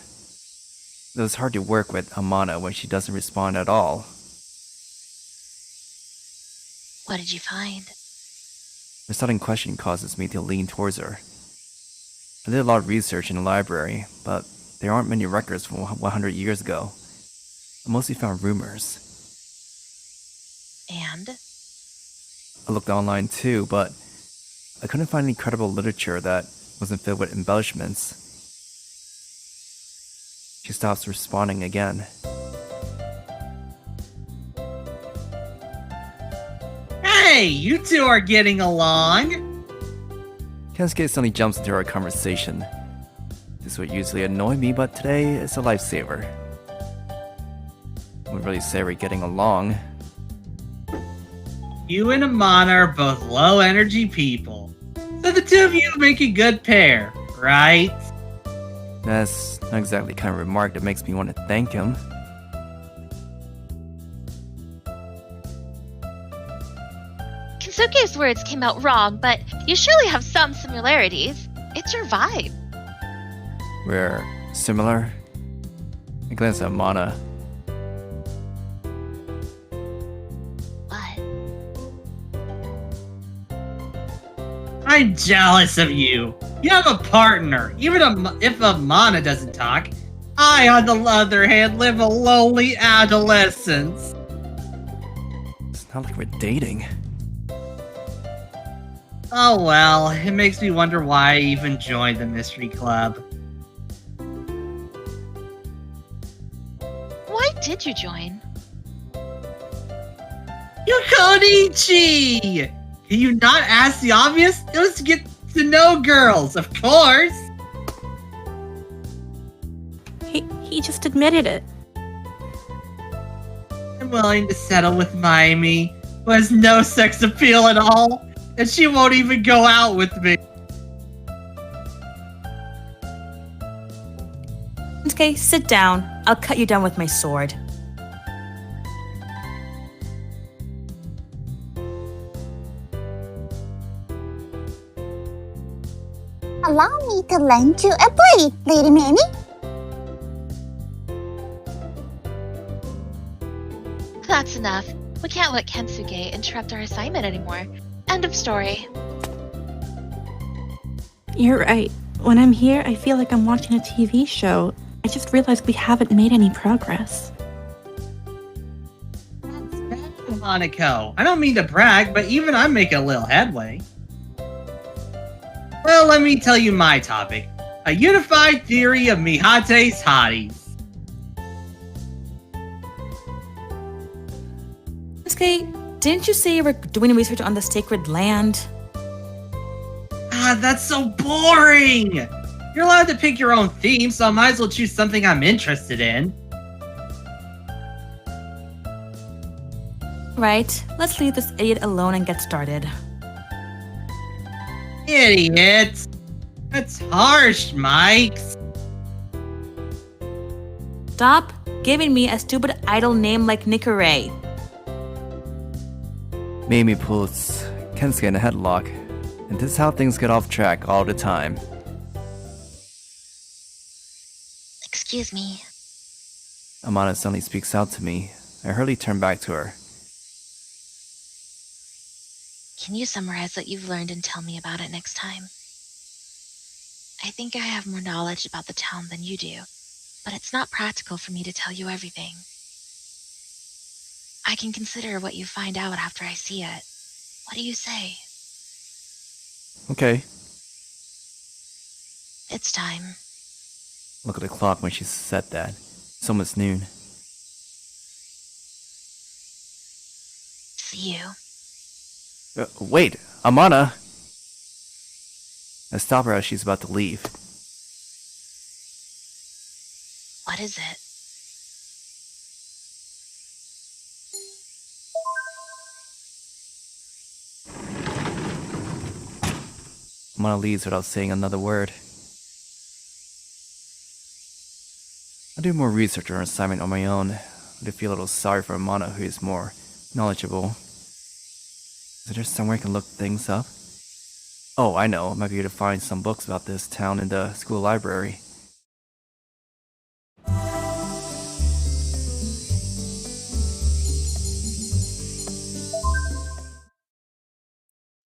It was hard to work with Amane when she doesn't respond at all. What did you find? Her sudden question causes me to lean towards her. I did a lot of research in the library, but there aren't many records from 100 years ago. I mostly found rumors. And? I looked online too, but I couldn't find any credible literature that wasn't filled with embellishments. She stops responding again. Hey, you two are getting along! Kensuke suddenly jumps into our conversation. This would usually annoy me, but today it's a lifesaver. I would really say we're getting along. You and Amane are both low-energy people. So the two of you make a good pair, right? That's not exactly the kind of remark that makes me want to thank him. Kensuke's words came out wrong, but you surely have some similarities. It's your vibe. We're similar? I glance at Amane. I'm jealous of you. You have a partner. Even if Amane doesn't talk, I, on the other hand, live a lonely adolescence. It's not like we're dating. Oh well, it makes me wonder why I even joined the mystery club. Why did you join? Yukonichi! Can you not ask the obvious? It was to get to know girls, of course! He just admitted it. I'm willing to settle with Maimi, who has no sex appeal at all, and she won't even go out with me. Okay, sit down. I'll cut you down with my sword. Allow me to lend you a blade, Lady Maimi. That's enough. We can't let Kensuke interrupt our assignment anymore. End of story. You're right. When I'm here, I feel like I'm watching a TV show. I just realized we haven't made any progress. Hanako, I don't mean to brag, but even I'm making a little headway. Well, let me tell you my topic. A unified theory of Mihate's hotties. Kensuke, didn't you say you were doing research on the sacred land? Ah, that's so boring! You're allowed to pick your own theme, so I might as well choose something I'm interested in. Right, let's leave this idiot alone and get started. Idiot! That's harsh, Mike. Stop giving me a stupid idle name like lineygray. Maimi pulls Kensuke in a headlock, and this is how things get off track all the time. Excuse me. Amane suddenly speaks out to me. I hurriedly turn back to her. Can you summarize what you've learned and tell me about it next time? I think I have more knowledge about the town than you do, but it's not practical for me to tell you everything. I can consider what you find out after I see it. What do you say? Okay. It's time. Look at the clock when she said that. It's almost noon. See you. Wait, Amane! I stop her as she's about to leave. What is it? Amane leaves without saying another word. I'll do more research or assignment on my own. I do feel a little sorry for Amane, who is more knowledgeable. Is there somewhere I can look things up? Oh, I know. I might be able to find some books about this town in the school library.